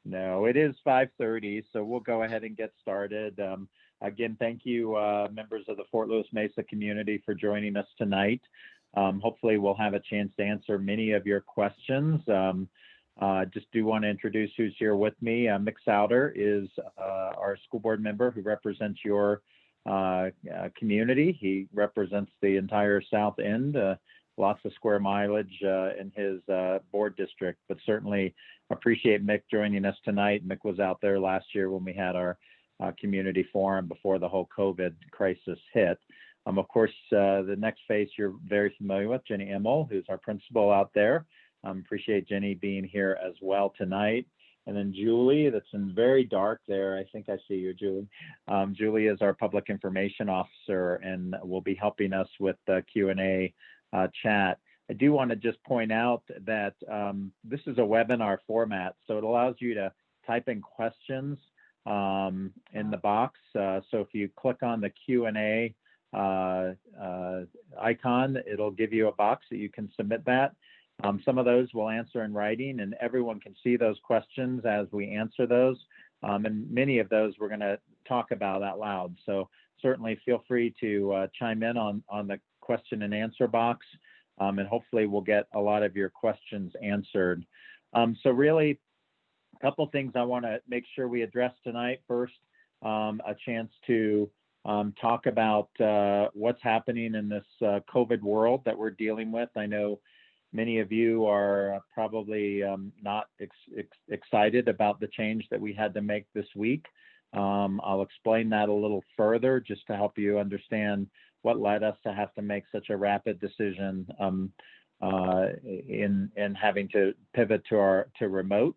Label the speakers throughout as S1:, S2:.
S1: No, it is 5:30, so we'll go ahead and get started. Again, thank you, members of the Fort Lewis Mesa community, for joining us tonight. Hopefully, we'll have a chance to answer many of your questions. Just do want to introduce who's here with me. Mick Souter is our school board member who represents your community. He represents the entire South End. Lots of square mileage in his board district, but certainly appreciate Mick joining us tonight. Mick was out there last year when we had our community forum before the whole COVID crisis hit. Of course, the next face you're very familiar with, Jenny Immel, who's our principal out there. Appreciate Jenny being here as well tonight. And then Julie, that's in very dark there. I think I see you, Julie. Julie is our public information officer and will be helping us with the Q&A chat. I do want to just point out that this is a webinar format, so it allows you to type in questions in the box. So if you click on the Q&A icon, it'll give you a box that you can submit that. Some of those we'll answer in writing, and everyone can see those questions as we answer those. And many of those we're going to talk about out loud. So certainly feel free to chime in on the question and answer box, and hopefully we'll get a lot of your questions answered. So really, a couple things I want to make sure we address tonight. First, a chance to talk about what's happening in this COVID world that we're dealing with. I know many of you are probably not excited about the change that we had to make this week. I'll explain that a little further just to help you understand what led us to have to make such a rapid decision in having to pivot to remote.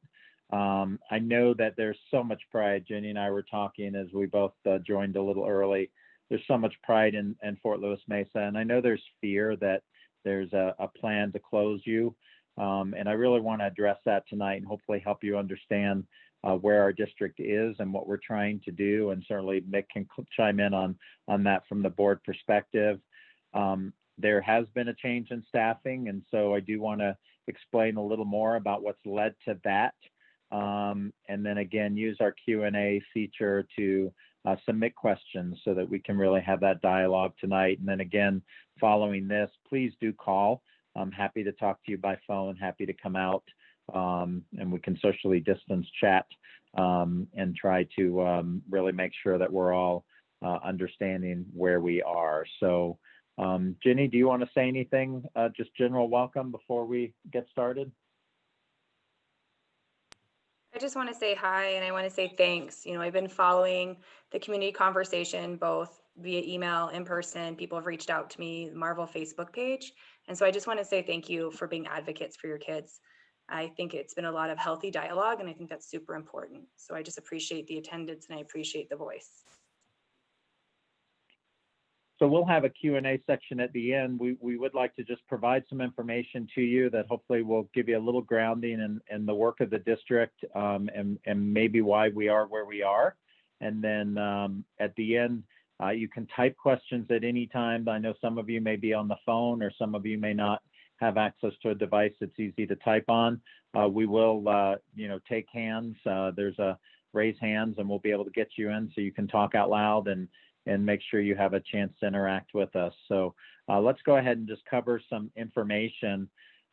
S1: I know that there's so much pride. Jenny and I were talking as we both joined a little early. There's so much pride in Fort Lewis Mesa, and I know there's fear that there's a plan to close you. And I really want to address that tonight and hopefully help you understand where our district is and what we're trying to do. And certainly Mick can chime in on that from the board perspective. There has been a change in staffing, and so I do want to explain a little more about what's led to that. And then again, use our Q&A feature to submit questions so that we can really have that dialogue tonight. And then again, following this, please do call. I'm happy to talk to you by phone, happy to come out, and we can socially distance chat and try to really make sure that we're all understanding where we are. So Jenny, do you want to say anything, just general welcome before we get started?
S2: I just want to say hi, and I want to say thanks. You know, I've been following the community conversation both via email, in person. People have reached out to me, the Marvel Facebook page. And so I just want to say thank you for being advocates for your kids. I think it's been a lot of healthy dialogue, and I think that's super important. So I just appreciate the attendance and I appreciate the voice.
S1: So we'll have a Q&A section at the end. We would like to just provide some information to you that hopefully will give you a little grounding in the work of the district and maybe why we are where we are. And then at the end, you can type questions at any time. I know some of you may be on the phone or some of you may not have access to a device that's easy to type on. We will, take hands. There's a raise hands and we'll be able to get you in so you can talk out loud and make sure you have a chance to interact with us. So let's go ahead and just cover some information.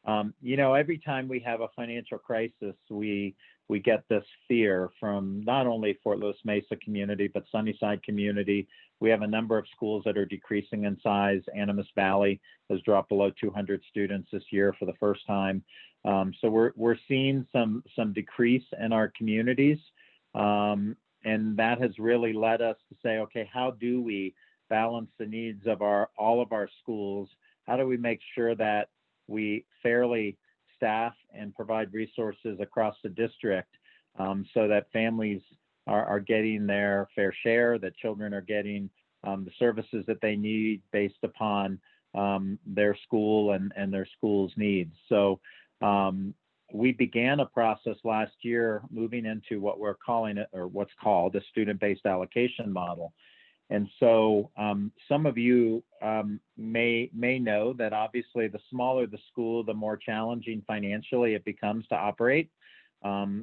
S1: Every time we have a financial crisis, we get this fear from not only Fort Lewis Mesa community, but Sunnyside community. We have a number of schools that are decreasing in size. Animas Valley has dropped below 200 students this year for the first time. So we're seeing some decrease in our communities. And that has really led us to say, okay, how do we balance the needs of all of our schools? How do we make sure that we fairly staff and provide resources across the district so that families are getting their fair share, that children are getting the services that they need based upon their school and their school's needs. So we began a process last year moving into what we're calling it, or what's called a student-based allocation model. And so some of you may know that obviously the smaller the school, the more challenging financially it becomes to operate.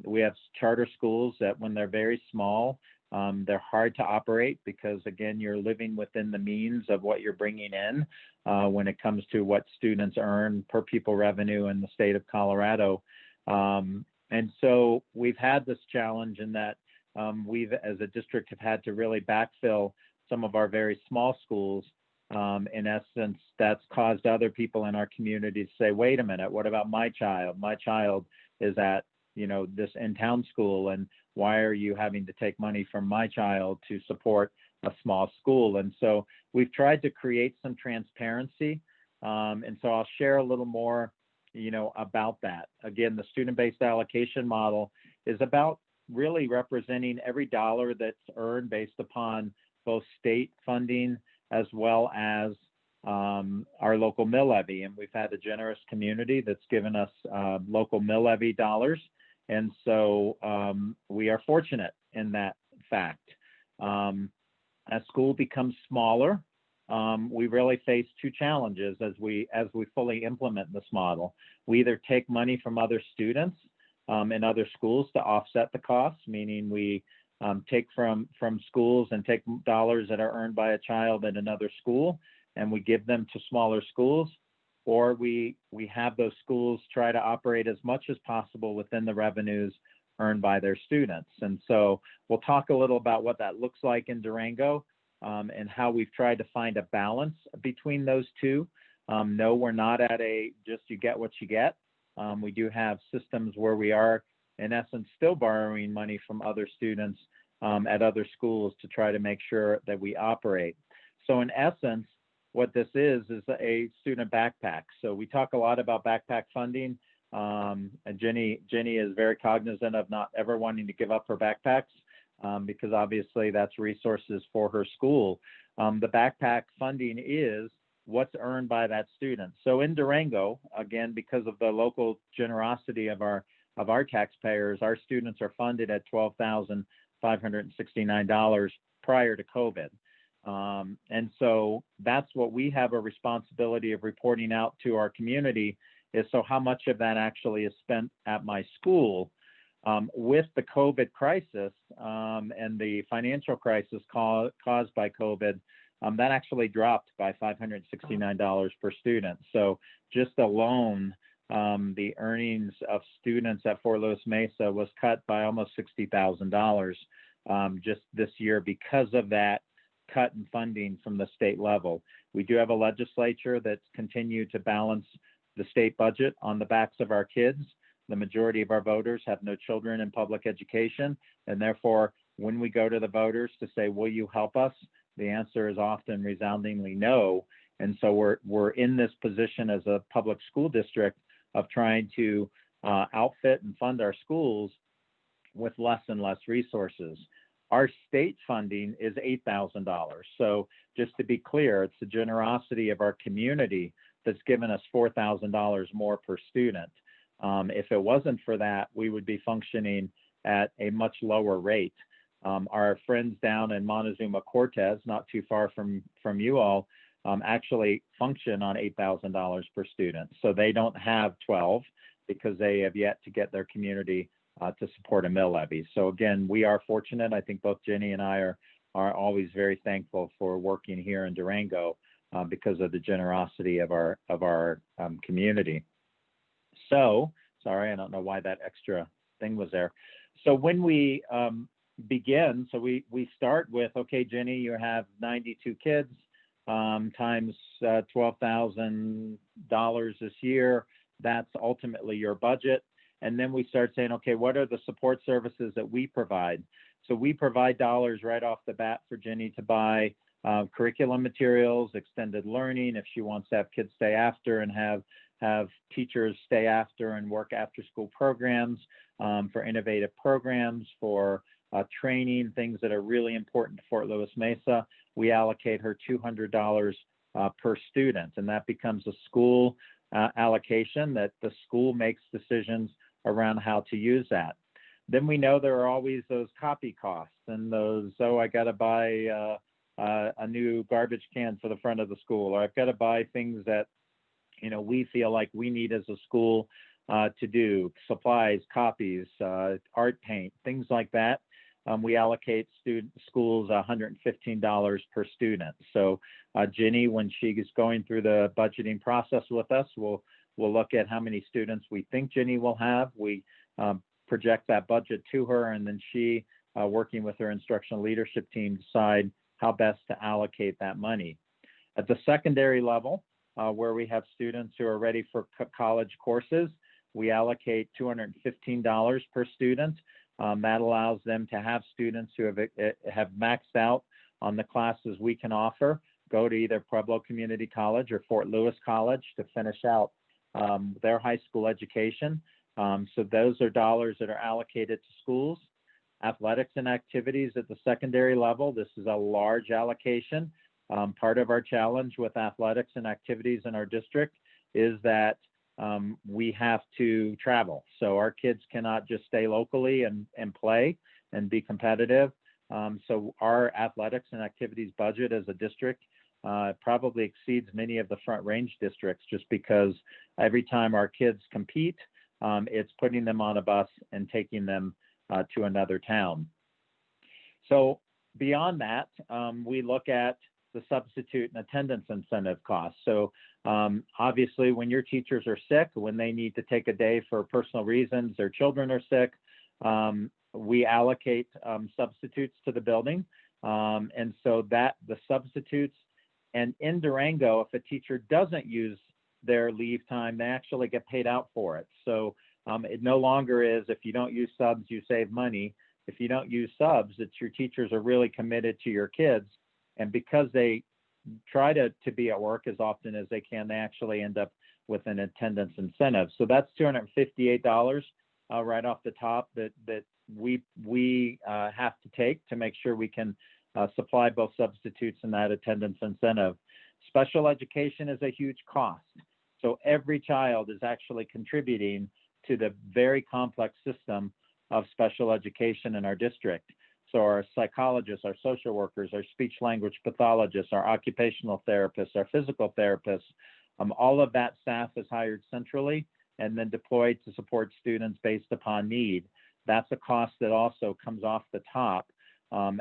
S1: We have charter schools that when they're very small, they're hard to operate because, again, you're living within the means of what you're bringing in when it comes to what students earn per pupil revenue in the state of Colorado. And so we've had this challenge in that we've, as a district, have had to really backfill some of our very small schools. In essence, that's caused other people in our community to say, wait a minute, what about my child? My child is at, this in-town school, and why are you having to take money from my child to support a small school? And so we've tried to create some transparency. And so I'll share a little more, about that. Again, the student-based allocation model is about really representing every dollar that's earned based upon both state funding as well as our local mill levy. And we've had a generous community that's given us local mill levy dollars. And so we are fortunate in that fact. As school becomes smaller, we really face two challenges as we fully implement this model. We either take money from other students in other schools to offset the costs, meaning we take from schools and take dollars that are earned by a child at another school, and we give them to smaller schools, or we have those schools try to operate as much as possible within the revenues earned by their students. And so we'll talk a little about what that looks like in Durango and how we've tried to find a balance between those two. No, we're not at a just you get what you get. We do have systems where we are, in essence, still borrowing money from other students at other schools to try to make sure that we operate. So in essence, what this is a student backpack. So we talk a lot about backpack funding. And Jenny is very cognizant of not ever wanting to give up her backpacks because obviously that's resources for her school. The backpack funding is what's earned by that student. So in Durango, again, because of the local generosity of our taxpayers, our students are funded at $12,569 prior to COVID. And so that's what we have a responsibility of reporting out to our community is so how much of that actually is spent at my school. With the COVID crisis and the financial crisis caused by COVID, that actually dropped by $569 per student. So just alone, the earnings of students at Fort Lewis Mesa was cut by almost $60,000 just this year because of that cut in funding from the state level. We do have a legislature that's continued to balance the state budget on the backs of our kids. The majority of our voters have no children in public education, and therefore, when we go to the voters to say, will you help us? The answer is often resoundingly no. And so we're in this position as a public school district of trying to outfit and fund our schools with less and less resources. Our state funding is $8,000. So just to be clear, it's the generosity of our community that's given us $4,000 more per student. If it wasn't for that, we would be functioning at a much lower rate. Our friends down in Montezuma Cortez, not too far from you all, actually function on $8,000 per student. So they don't have 12 because they have yet to get their community to support a mill levy. So again, we are fortunate. I think both Jenny and I are always very thankful for working here in Durango because of the generosity of our community. So, sorry, I don't know why that extra thing was there. So when we begin, so we start with, okay, Jenny, you have 92 kids times $12,000 this year. That's ultimately your budget. And then we start saying, okay, what are the support services that we provide? So we provide dollars right off the bat for Jenny to buy curriculum materials, extended learning, if she wants to have kids stay after and have teachers stay after and work after school programs, for innovative programs, for training, things that are really important to Fort Lewis Mesa. We allocate her $200 per student, and that becomes a school allocation that the school makes decisions around how to use that. Then we know there are always those copy costs and those, oh, I got to buy a new garbage can for the front of the school, or I've got to buy things that we feel like we need as a school to do, supplies, copies, art paint, things like that. We allocate schools $115 per student. So Ginny, when she is going through the budgeting process with us, we'll look at how many students we think Ginny will have. We project that budget to her, and then she, working with her instructional leadership team, decide how best to allocate that money. At the secondary level, where we have students who are ready for college courses, we allocate $215 per student. That allows them to have students who have maxed out on the classes we can offer, go to either Pueblo Community College or Fort Lewis College to finish out their high school education. So those are dollars that are allocated to schools. Athletics and activities at the secondary level, this is a large allocation. Part of our challenge with athletics and activities in our district is that we have to travel. So our kids cannot just stay locally and play and be competitive. So our athletics and activities budget as a district probably exceeds many of the Front Range districts, just because every time our kids compete, it's putting them on a bus and taking them to another town. So beyond that, we look at the substitute and attendance incentive costs. So obviously, when your teachers are sick, when they need to take a day for personal reasons, their children are sick, we allocate substitutes to the building. And so that the substitutes, and in Durango, if a teacher doesn't use their leave time, they actually get paid out for it. So it no longer is, if you don't use subs, you save money. If you don't use subs, it's your teachers are really committed to your kids. And because they try to be at work as often as they can, they actually end up with an attendance incentive. So that's $258 right off the top that we have to take to make sure we can supply both substitutes and that attendance incentive. Special education is a huge cost. So every child is actually contributing to the very complex system of special education in our district. So our psychologists, our social workers, our speech language pathologists, our occupational therapists, our physical therapists, all of that staff is hired centrally and then deployed to support students based upon need. That's a cost that also comes off the top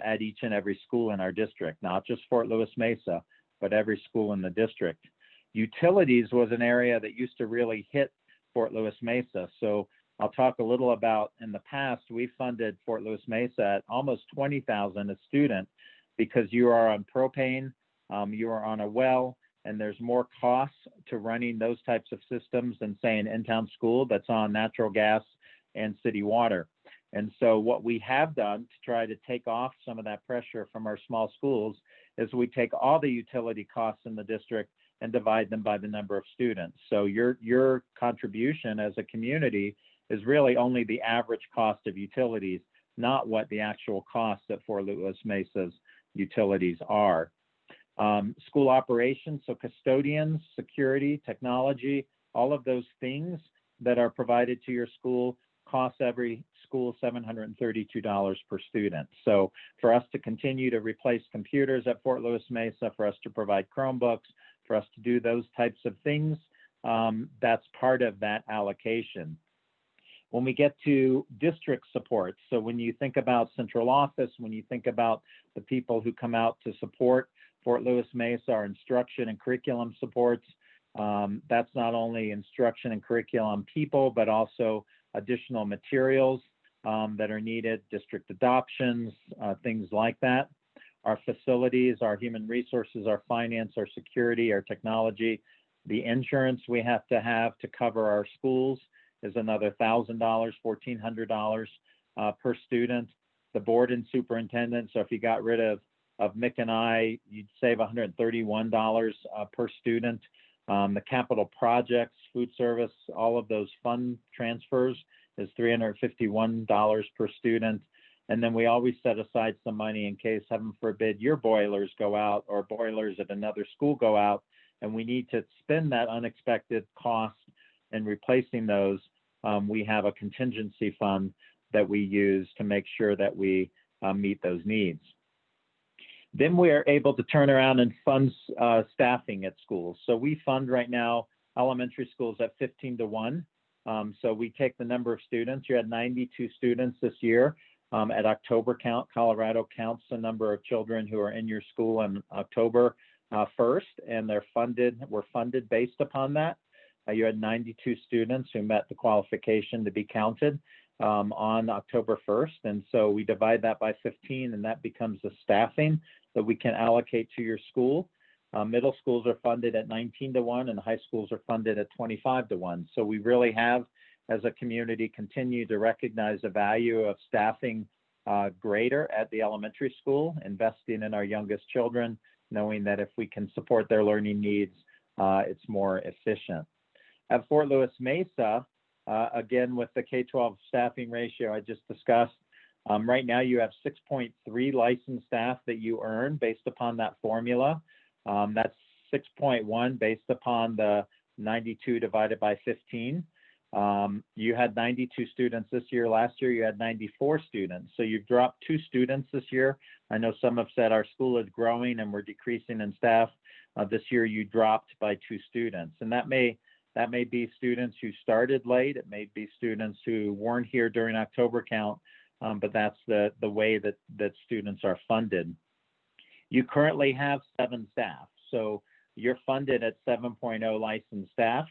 S1: at each and every school in our district, not just Fort Lewis Mesa, but every school in the district. Utilities was an area that used to really hit Fort Lewis Mesa. So I'll talk a little about, in the past, we funded Fort Lewis Mesa at almost $20,000 a student, because you are on propane, you are on a well, and there's more costs to running those types of systems than, say, an in-town school that's on natural gas and city water. And so what we have done to try to take off some of that pressure from our small schools is we take all the utility costs in the district and divide them by the number of students. So your contribution as a community is really only the average cost of utilities, not what the actual costs at Fort Lewis Mesa's utilities are. School operations, so custodians, security, technology, all of those things that are provided to your school cost every school $732 per student. So for us to continue to replace computers at Fort Lewis Mesa, for us to provide Chromebooks, for us to do those types of things, that's part of that allocation. When we get to district support, so when you think about central office, when you think about the people who come out to support Fort Lewis Mesa, our instruction and curriculum supports, that's not only instruction and curriculum people, but also additional materials that are needed, district adoptions, things like that. Our facilities, our human resources, our finance, our security, our technology, the insurance we have to cover our schools is another $1,000, $1,400 per student. The board and superintendent, so if you got rid of Mick and I, you'd save $131 per student. The capital projects, food service, all of those fund transfers is $351 per student. And then we always set aside some money in case, heaven forbid, your boilers go out or boilers at another school go out, and we need to spend that unexpected cost in replacing those. We have a contingency fund that we use to make sure that we meet those needs. Then we are able to turn around and fund staffing at schools. So we fund right now elementary schools at 15 to 1. So we take the number of students. You had 92 students this year. At October count, Colorado counts the number of children who are in your school on October 1st, and were funded based upon that. You had 92 students who met the qualification to be counted on October 1st. And so we divide that by 15, and that becomes the staffing that we can allocate to your school. Middle schools are funded at 19-1, and high schools are funded at 25-1. So we really have, as a community, continued to recognize the value of staffing greater at the elementary school, investing in our youngest children, knowing that if we can support their learning needs, it's more efficient. At Fort Lewis Mesa, again, with the K-12 staffing ratio I just discussed, right now you have 6.3 licensed staff that you earn based upon that formula. That's 6.1 based upon the 92 divided by 15. You had 92 students this year. Last year you had 94 students. So you've dropped 2 students this year. I know some have said our school is growing and we're decreasing in staff. This year you dropped by 2 students. And that may be students who started late. It may be students who weren't here during October count, but that's the way that students are funded. You currently have 7 staff. So you're funded at 7.0 licensed staff.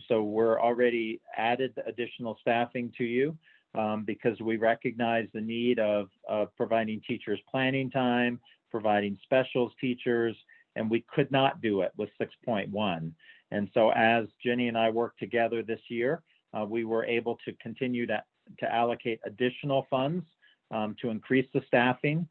S1: So we're already added additional staffing to you because we recognize the need of providing teachers planning time, providing specials teachers, and we could not do it with 6.1. And so as Jenny and I worked together this year, we were able to continue to allocate additional funds to increase the staffing.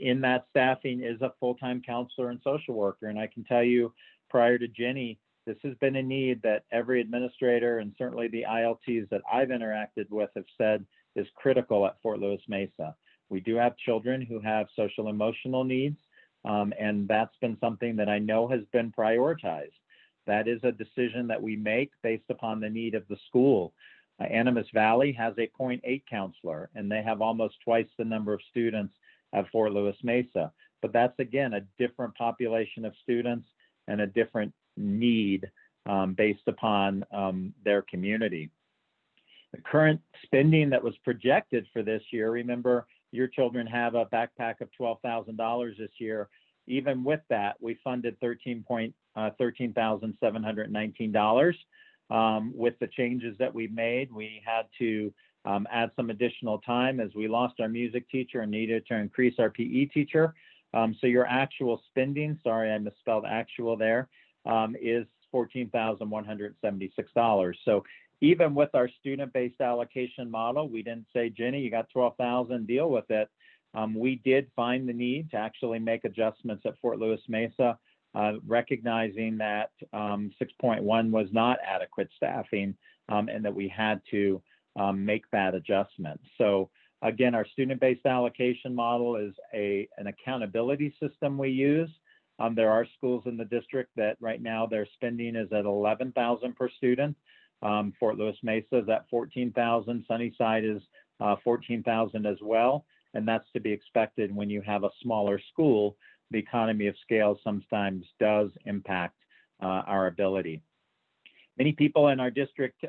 S1: In that staffing is a full-time counselor and social worker. And I can tell you, prior to Jenny, this has been a need that every administrator and certainly the ILTs that I've interacted with have said is critical at Fort Lewis Mesa. We do have children who have social emotional needs, and that's been something that I know has been prioritized. That is a decision that we make based upon the need of the school. Animas Valley has a 0.8 counselor, and they have almost twice the number of students at Fort Lewis Mesa. But that's, again, a different population of students and a different need based upon their community. The current spending that was projected for this year, remember, your children have a backpack of $12,000 this year. Even with that, we funded $13,719. With the changes that we made, we had to add some additional time as we lost our music teacher and needed to increase our PE teacher. So your actual spending, sorry, I misspelled actual there, is $14,176. So even with our student-based allocation model, we didn't say, Jenny, you got 12,000, deal with it. We did find the need to actually make adjustments at Fort Lewis Mesa, recognizing that 6.1 was not adequate staffing and that we had to make that adjustment. So again, our student-based allocation model is an accountability system we use. There are schools in the district that right now their spending is at $11,000 per student. Fort Lewis Mesa is at $14,000. Sunnyside is $14,000 as well. And that's to be expected when you have a smaller school. The economy of scale sometimes does impact our ability. Many people in our district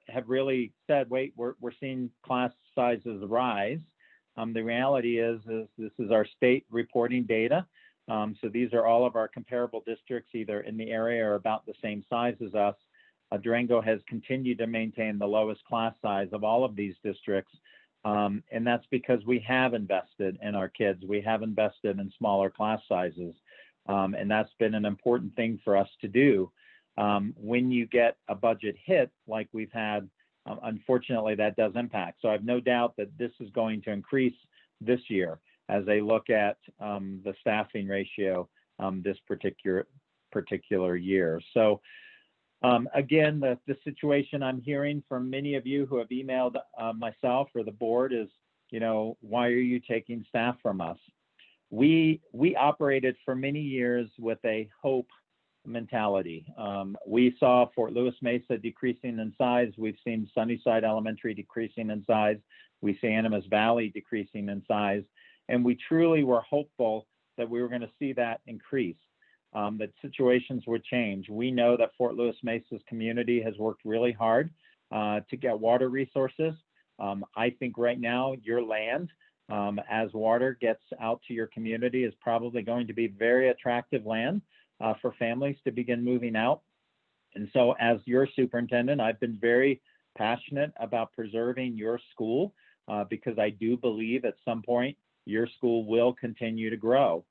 S1: have really said, wait, we're seeing class sizes rise. The reality is this is our state reporting data. So these are all of our comparable districts, either in the area or about the same size as us. Durango has continued to maintain the lowest class size of all of these districts. And that's because we have invested in our kids. We have invested in smaller class sizes. And that's been an important thing for us to do. When you get a budget hit like we've had, unfortunately, that does impact. So I have no doubt that this is going to increase this year as they look at the staffing ratio this particular year. So again, the situation I'm hearing from many of you who have emailed myself or the board is, why are you taking staff from us? We operated for many years with a hope mentality. We saw Fort Lewis Mesa decreasing in size. We've seen Sunnyside Elementary decreasing in size. We see Animas Valley decreasing in size. And we truly were hopeful that we were going to see that increase. That situations would change. We know that Fort Lewis Mesa's community has worked really hard to get water resources. I think right now your land, as water gets out to your community, is probably going to be very attractive land for families to begin moving out. And so as your superintendent, I've been very passionate about preserving your school because I do believe at some point your school will continue to grow.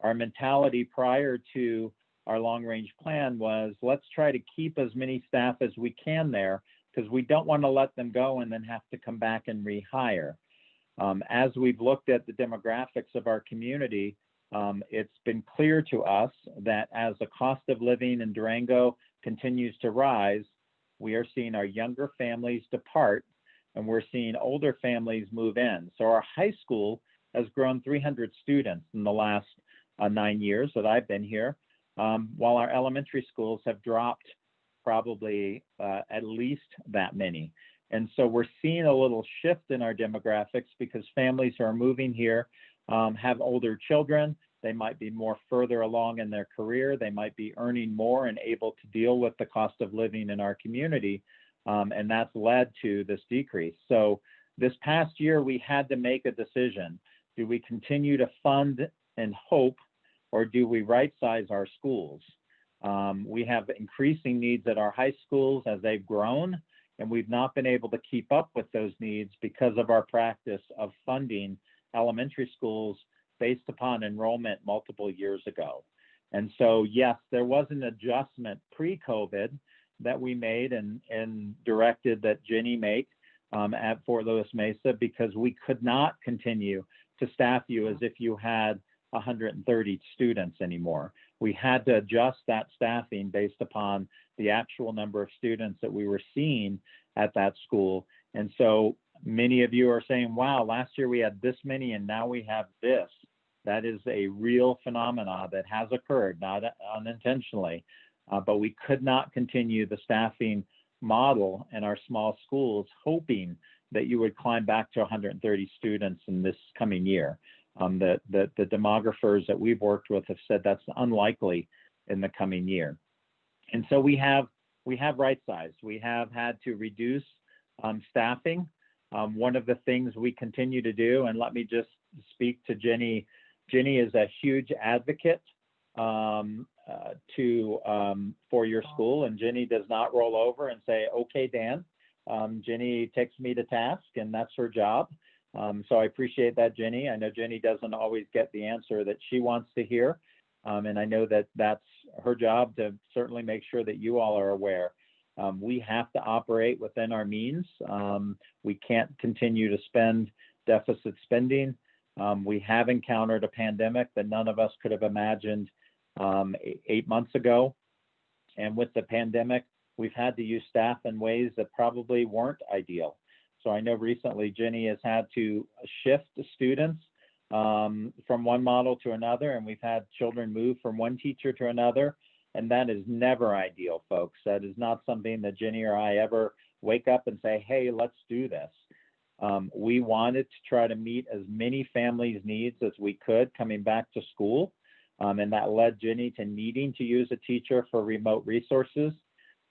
S1: Our mentality prior to our long-range plan was, let's try to keep as many staff as we can there, because we don't want to let them go and then have to come back and rehire. As we've looked at the demographics of our community, it's been clear to us that as the cost of living in Durango continues to rise, we are seeing our younger families depart and we're seeing older families move in. So our high school has grown 300 students in the last 9 years that I've been here, while our elementary schools have dropped probably at least that many. And so we're seeing a little shift in our demographics because families who are moving here have older children. They might be more further along in their career. They might be earning more and able to deal with the cost of living in our community. And that's led to this decrease. So this past year, we had to make a decision. Do we continue to fund and hope, or do we right-size our schools? We have increasing needs at our high schools as they've grown, and we've not been able to keep up with those needs because of our practice of funding elementary schools based upon enrollment multiple years ago. And so, yes, there was an adjustment pre-COVID that we made and directed that Jenny make at Fort Lewis Mesa, because we could not continue to staff you as if you had 130 students anymore. We had to adjust that staffing based upon the actual number of students that we were seeing at that school. And so many of you are saying, wow, last year we had this many and now we have this. That is a real phenomena that has occurred, not unintentionally, but we could not continue the staffing model in our small schools, hoping that you would climb back to 130 students in this coming year. The demographers that we've worked with have said that's unlikely in the coming year. And so we have right-sized. We have had to reduce staffing. One of the things we continue to do, and let me just speak to Jenny. Jenny is a huge advocate for your school, and Jenny does not roll over and say, okay, Dan. Jenny takes me to task, and that's her job. So I appreciate that, Jenny. I know Jenny doesn't always get the answer that she wants to hear. And I know that that's her job to certainly make sure that you all are aware. We have to operate within our means. We can't continue to spend deficit spending. We have encountered a pandemic that none of us could have imagined 8 months ago. And with the pandemic, we've had to use staff in ways that probably weren't ideal. So I know recently Jenny has had to shift students from one model to another, and we've had children move from one teacher to another. And that is never ideal, folks. That is not something that Jenny or I ever wake up and say, hey, let's do this. We wanted to try to meet as many families' needs as we could coming back to school. And that led Jenny to needing to use a teacher for remote resources.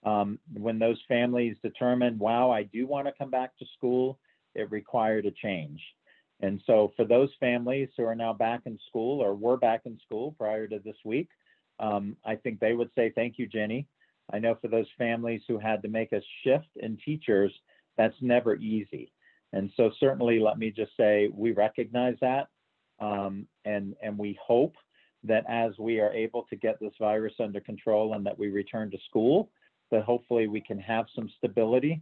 S1: When those families determined, wow, I do want to come back to school, it required a change. And so for those families who are now back in school or were back in school prior to this week, I think they would say, thank you, Jenny. I know for those families who had to make a shift in teachers, that's never easy. And so certainly let me just say, we recognize that. And we hope that as we are able to get this virus under control and that we return to school, that hopefully we can have some stability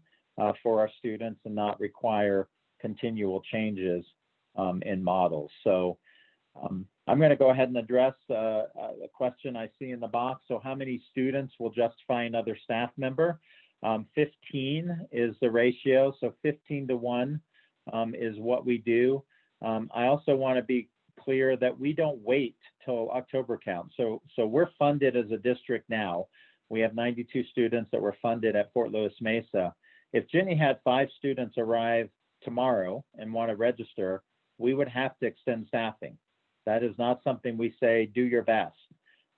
S1: for our students and not require continual changes in models. So I'm going to go ahead and address a question I see in the box. So how many students will justify another staff member? 15 is the ratio. So 15 to 1 is what we do. I also want to be clear that we don't wait till October count. So we're funded as a district now. We have 92 students that were funded at Fort Lewis Mesa. If Jenny had 5 students arrive tomorrow and want to register, we would have to extend staffing. That is not something we say, do your best.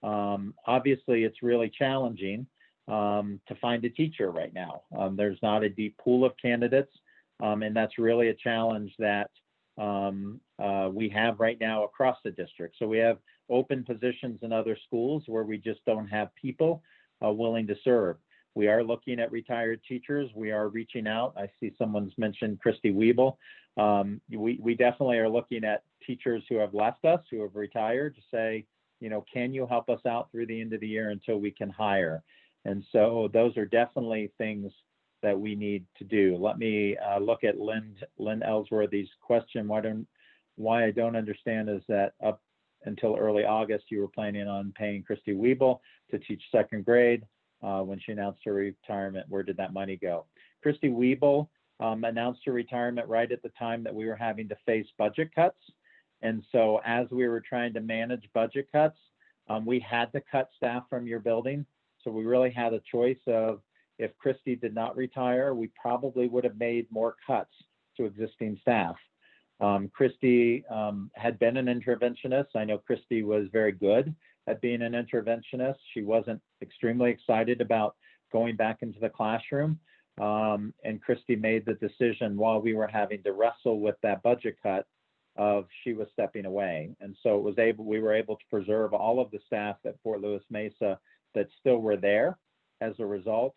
S1: Obviously, it's really challenging to find a teacher right now. There's not a deep pool of candidates, and that's really a challenge that we have right now across the district. So we have open positions in other schools where we just don't have people willing to serve. We are looking at retired teachers. We are reaching out. I see someone's mentioned Christy Weeble. We definitely are looking at teachers who have left us, who have retired, to say, can you help us out through the end of the year until we can hire? And so those are definitely things that we need to do. Let me look at Lynn Ellsworthy's question. Why I don't understand is that up until early August, you were planning on paying Christy Weeble to teach second grade. When she announced her retirement, where did that money go? Christy Weeble announced her retirement right at the time that we were having to face budget cuts. And so as we were trying to manage budget cuts, we had to cut staff from your building. So we really had a choice of, if Christy did not retire, we probably would have made more cuts to existing staff. Christy had been an interventionist. I know Christy was very good at being an interventionist. She wasn't extremely excited about going back into the classroom. And Christy made the decision while we were having to wrestle with that budget cut of she was stepping away. And so we were able to preserve all of the staff at Fort Lewis Mesa that still were there as a result.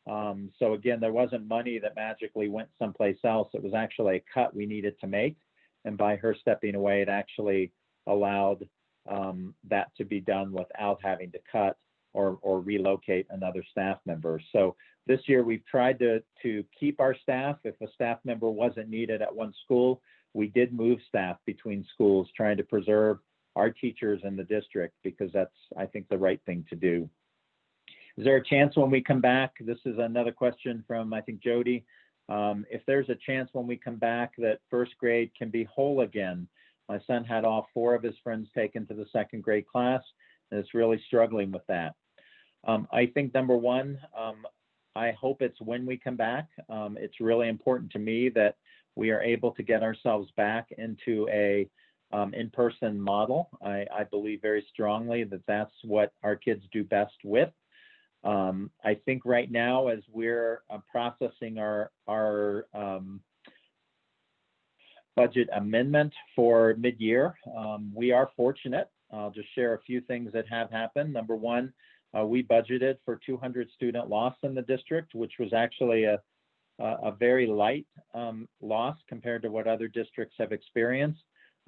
S1: So again, there wasn't money that magically went someplace else. It was actually a cut we needed to make. And by her stepping away, it actually allowed that to be done without having to cut or relocate another staff member. So this year we've tried to keep our staff. If a staff member wasn't needed at one school, we did move staff between schools, trying to preserve our teachers in the district, because that's, I think, the right thing to do. Is there a chance when we come back? This is another question from, I think, Jody. If there's a chance when we come back that first grade can be whole again. My son had all 4 of his friends taken to the second grade class, and is really struggling with that. I think, number one, I hope it's when we come back. It's really important to me that we are able to get ourselves back into a in-person model. I believe very strongly that that's what our kids do best with. I think right now, as we're processing our budget amendment for mid-year, we are fortunate. I'll just share a few things that have happened. Number one, we budgeted for 200 student loss in the district, which was actually a very light loss compared to what other districts have experienced.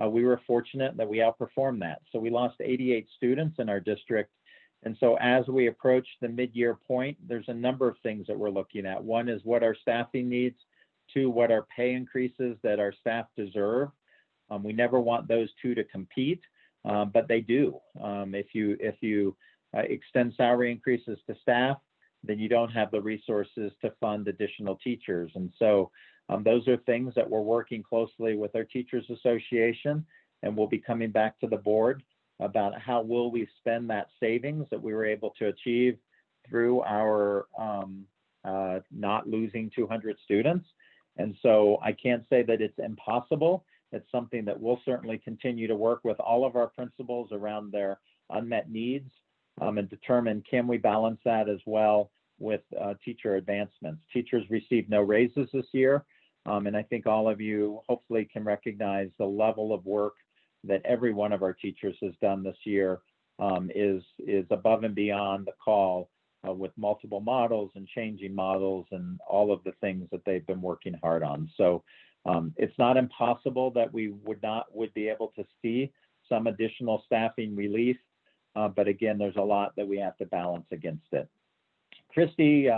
S1: We were fortunate that we outperformed that. So we lost 88 students in our district. And so as we approach the mid-year point, there's a number of things that we're looking at. One is what our staffing needs. 2, what are pay increases that our staff deserve. We never want those two to compete, but they do. If you extend salary increases to staff, then you don't have the resources to fund additional teachers. And so those are things that we're working closely with our Teachers Association, and we'll be coming back to the board about how will we spend that savings that we were able to achieve through our not losing 200 students. And so I can't say that it's impossible. It's something that we'll certainly continue to work with all of our principals around their unmet needs and determine, can we balance that as well with teacher advancements. Teachers received no raises this year. And I think all of you hopefully can recognize the level of work that every one of our teachers has done this year is above and beyond the call with multiple models and changing models and all of the things that they've been working hard on. So it's not impossible that we would be able to see some additional staffing relief, but again, there's a lot that we have to balance against it. Christy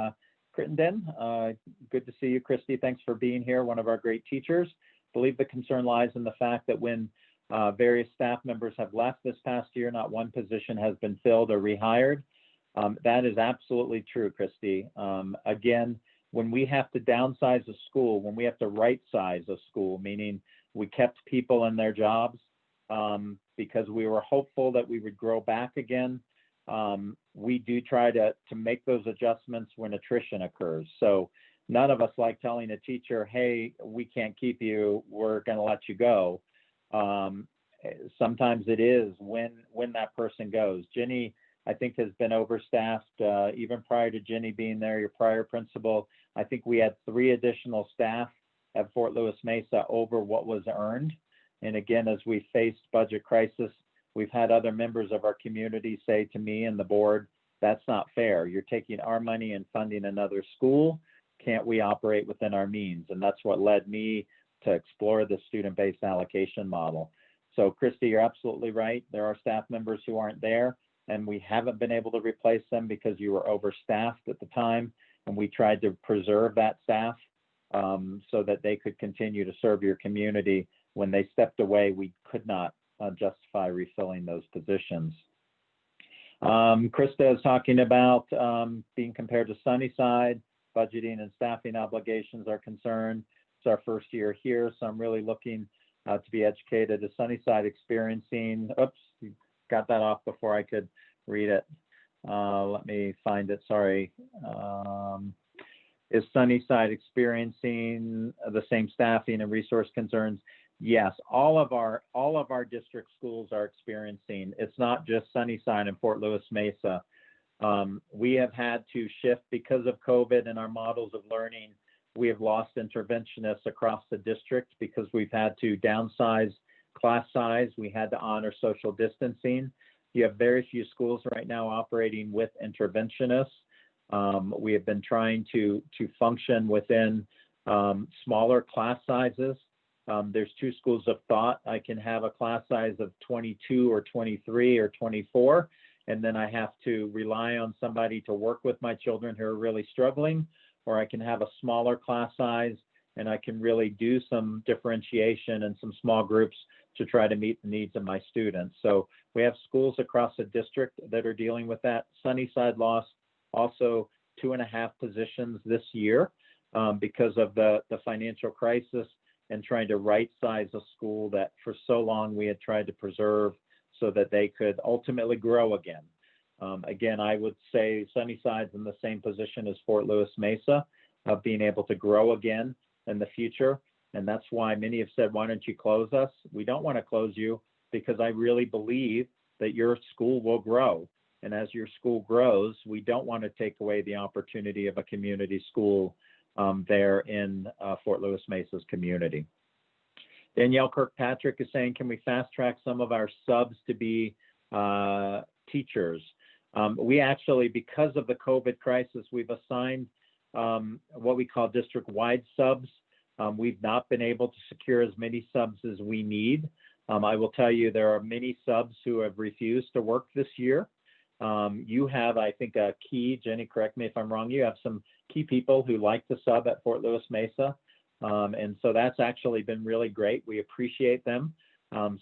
S1: Crittenden, good to see you, Christy. Thanks for being here, one of our great teachers. I believe the concern lies in the fact that when various staff members have left this past year, not one position has been filled or rehired. That is absolutely true, Christy. Again, when we have to downsize a school, when we have to right size a school, meaning we kept people in their jobs because we were hopeful that we would grow back again, we do try to make those adjustments when attrition occurs. So none of us like telling a teacher, hey, we can't keep you, we're going to let you go. Sometimes it is when that person goes. Jenny I think has been overstaffed, even prior to Jenny being there, your prior principal. I think we had 3 additional staff at Fort Lewis Mesa over what was earned. And again, as we faced budget crisis, we've had other members of our community say to me and the board, that's not fair. You're taking our money and funding another school. Can't we operate within our means? And that's what led me to explore the student-based allocation model. So Christy, you're absolutely right. There are staff members who aren't there, and we haven't been able to replace them because you were overstaffed at the time. And we tried to preserve that staff so that they could continue to serve your community. When they stepped away, we could not justify refilling those positions. Krista is talking about being compared to Sunnyside, budgeting and staffing obligations are concerned. It's our first year here, so I'm really looking to be educated. Is Sunnyside experiencing, oops, you got that off before I could read it. Let me find it, sorry. Is Sunnyside experiencing the same staffing and resource concerns? Yes, all of our district schools are experiencing. It's not just Sunnyside and Fort Lewis Mesa. We have had to shift because of COVID and our models of learning. We have lost interventionists across the district because we've had to downsize class size. We had to honor social distancing. You have very few schools right now operating with interventionists. We have been trying to function within smaller class sizes. There's 2 schools of thought. I can have a class size of 22 or 23 or 24, and then I have to rely on somebody to work with my children who are really struggling, or I can have a smaller class size and I can really do some differentiation and some small groups to try to meet the needs of my students. So we have schools across the district that are dealing with that. Sunnyside lost also 2.5 positions this year because of the financial crisis and trying to right size a school that for so long we had tried to preserve so that they could ultimately grow again. Again, I would say Sunnyside's in the same position as Fort Lewis Mesa of being able to grow again in the future. And that's why many have said, why don't you close us? We don't want to close you because I really believe that your school will grow. And as your school grows, we don't want to take away the opportunity of a community school there in Fort Lewis Mesa's community. Danielle Kirkpatrick is saying, can we fast track some of our subs to be teachers? We actually, because of the COVID crisis, we've assigned what we call district-wide subs. We've not been able to secure as many subs as we need. I will tell you, there are many subs who have refused to work this year. You have, I think, a key, Jenny, correct me if I'm wrong, you have some key people who like to sub at Fort Lewis Mesa. And so that's actually been really great. We appreciate them.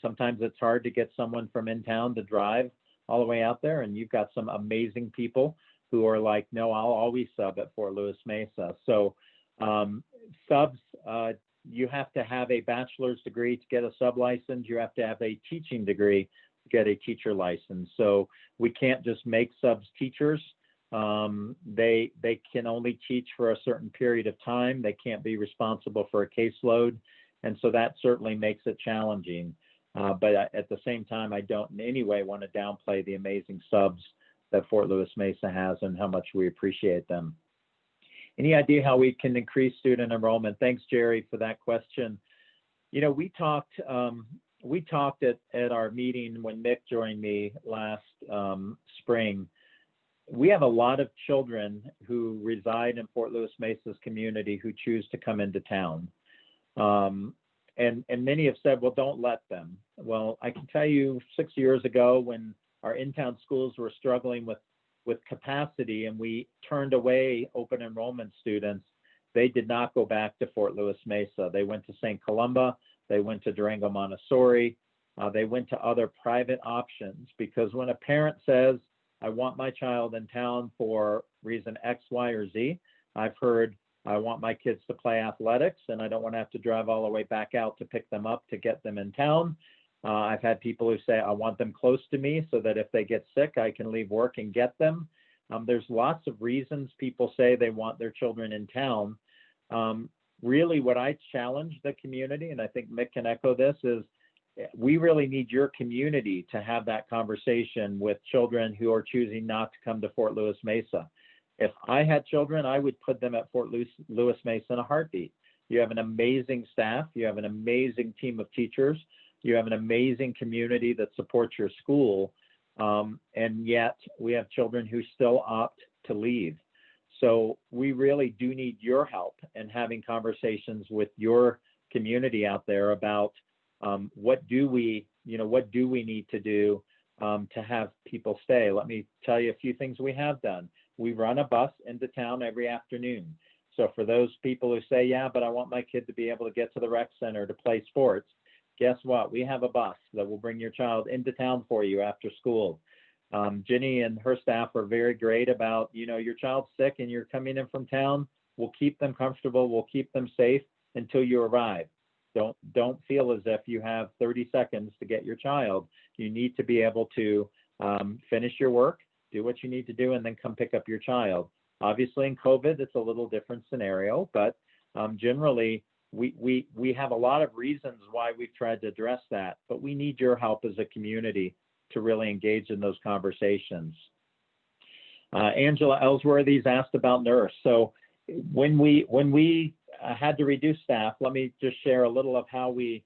S1: Sometimes it's hard to get someone from in town to drive all the way out there. And you've got some amazing people who are like, no, I'll always sub at Fort Lewis Mesa. So subs, you have to have a bachelor's degree to get a sub license. You have to have a teaching degree to get a teacher license. So we can't just make subs teachers. They can only teach for a certain period of time. They can't be responsible for a caseload. And so that certainly makes it challenging. But at the same time, I don't in any way want to downplay the amazing subs that Fort Lewis Mesa has and how much we appreciate them. Any idea how we can increase student enrollment? Thanks, Jerry, for that question. You know, we talked at our meeting when Mick joined me last spring. We have a lot of children who reside in Fort Lewis Mesa's community who choose to come into town. And many have said, well, don't let them. Well, I can tell you 6 years ago when our in-town schools were struggling with capacity and we turned away open enrollment students, they did not go back to Fort Lewis Mesa. They went to St. Columba, they went to Durango Montessori, they went to other private options, because when a parent says, I want my child in town for reason X, Y, or Z, I've heard, I want my kids to play athletics and I don't want to have to drive all the way back out to pick them up to get them in town. I've had people who say, I want them close to me so that if they get sick, I can leave work and get them. There's lots of reasons people say they want their children in town. Really what I challenge the community, and I think Mick can echo this, is we really need your community to have that conversation with children who are choosing not to come to Fort Lewis Mesa. If I had children, I would put them at Fort Lewis Mesa in a heartbeat. You have an amazing staff. You have an amazing team of teachers. You have an amazing community that supports your school. And yet we have children who still opt to leave. So we really do need your help in having conversations with your community out there about what do we need to do to have people stay. Let me tell you a few things we have done. We run a bus into town every afternoon. So for those people who say, yeah, but I want my kid to be able to get to the rec center to play sports, guess what? We have a bus that will bring your child into town for you after school. Ginny and her staff are very great about, your child's sick and you're coming in from town. We'll keep them comfortable. We'll keep them safe until you arrive. Don't feel as if you have 30 seconds to get your child. You need to be able to finish your work, do what you need to do, and then come pick up your child. Obviously, in COVID, it's a little different scenario, but generally, we have a lot of reasons why we've tried to address that, but we need your help as a community to really engage in those conversations. Angela Ellsworthy's asked about nurse. So when we had to reduce staff, let me just share a little of how we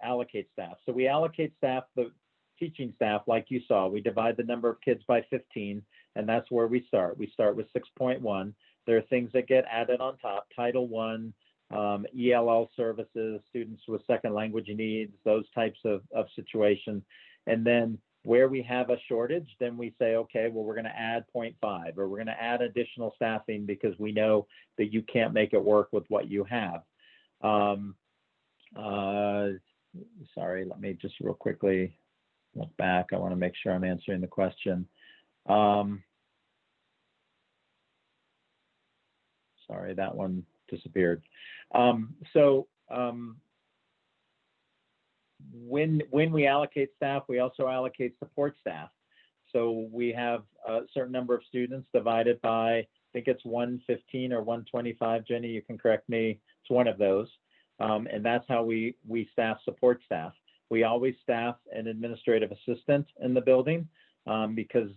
S1: allocate staff. So we allocate staff, the teaching staff, like you saw. We divide the number of kids by 15, and that's where we start. We start with 6.1. There are things that get added on top: Title I, ELL services, students with second language needs, those types of situations. And then where we have a shortage, then we say, okay, well, we're going to add 0.5, or we're going to add additional staffing because we know that you can't make it work with what you have. Sorry, let me just real quickly look back. I want to make sure I'm answering the question. Sorry, that one disappeared. When we allocate staff, we also allocate support staff. So we have a certain number of students divided by, I think it's 115 or 125, Jenny, you can correct me, it's one of those. And that's how we staff support staff. We always staff an administrative assistant in the building because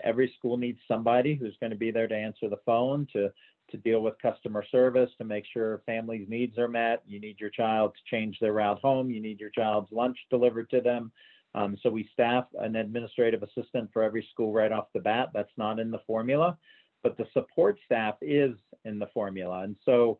S1: every school needs somebody who's going to be there to answer the phone, to deal with customer service, to make sure families' needs are met. You need your child to change their route home. You need your child's lunch delivered to them. So we staff an administrative assistant for every school right off the bat. That's not in the formula, but the support staff is in the formula. And so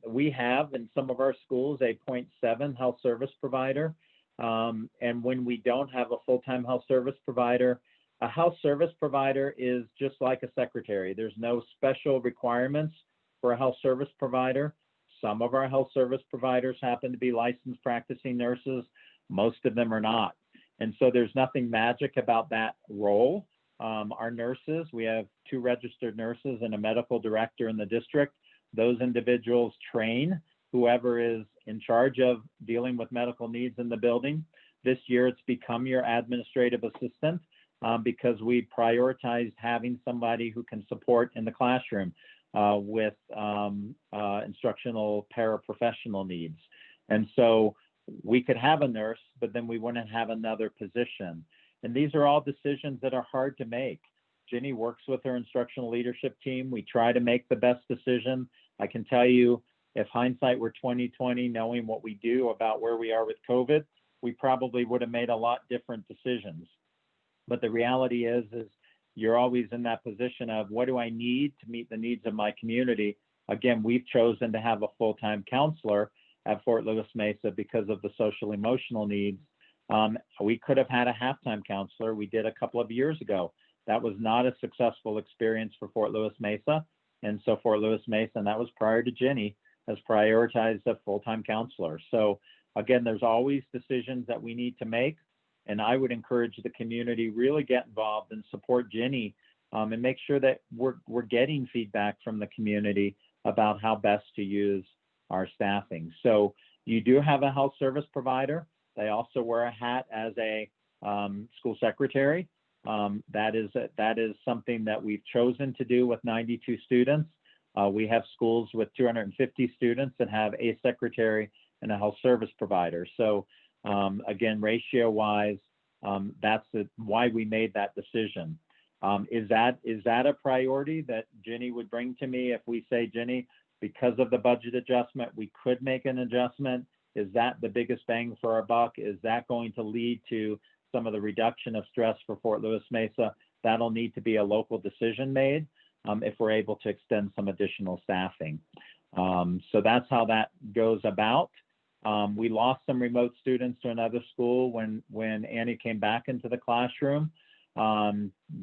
S1: we have in some of our schools a 0.7 health service provider. And when we don't have a full-time health service provider, a health service provider is just like a secretary. There's no special requirements for a health service provider. Some of our health service providers happen to be licensed practicing nurses. Most of them are not. And so there's nothing magic about that role. Our nurses, we have 2 registered nurses and a medical director in the district. Those individuals train whoever is in charge of dealing with medical needs in the building. This year, it's become your administrative assistant. Because we prioritized having somebody who can support in the classroom with instructional paraprofessional needs. And so we could have a nurse, but then we wouldn't have another position. And these are all decisions that are hard to make. Ginny works with her instructional leadership team. We try to make the best decision. I can tell you, if hindsight were 20/20, knowing what we do about where we are with COVID, we probably would have made a lot different decisions. But the reality is you're always in that position of what do I need to meet the needs of my community? Again, we've chosen to have a full-time counselor at Fort Lewis Mesa because of the social emotional needs. We could have had a half-time counselor. We did a couple of years ago. That was not a successful experience for Fort Lewis Mesa. And so Fort Lewis Mesa, and that was prior to Ginny, has prioritized a full-time counselor. So again, there's always decisions that we need to make. And I would encourage the community really get involved and support Ginny and make sure that we're getting feedback from the community about how best to use our staffing. So you do have a health service provider. They also wear a hat as a school secretary. That is something that we've chosen to do with 92 students. We have schools with 250 students that have a secretary and a health service provider. So Again, ratio-wise, that's why we made that decision. Is that a priority that Ginny would bring to me if we say, Ginny, because of the budget adjustment, we could make an adjustment? Is that the biggest bang for our buck? Is that going to lead to some of the reduction of stress for Fort Lewis Mesa? That'll need to be a local decision made if we're able to extend some additional staffing. So that's how that goes about. We lost some remote students to another school when Annie came back into the classroom.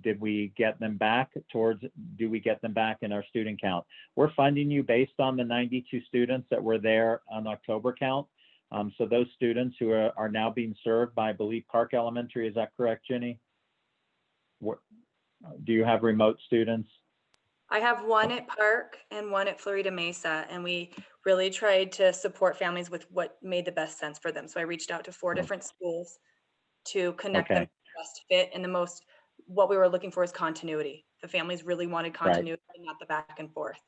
S1: Did we get them back do we get them back in our student count? We're funding you based on the 92 students that were there on October count. So those students who are now being served by, I believe, Park Elementary, is that correct, Ginny? Do you have remote students?
S2: I have one at Park and one at Florida Mesa, and we really tried to support families with what made the best sense for them. So I reached out to 4 different schools to connect them to the best fit, and what we were looking for is continuity. The families really wanted continuity, not the back and forth.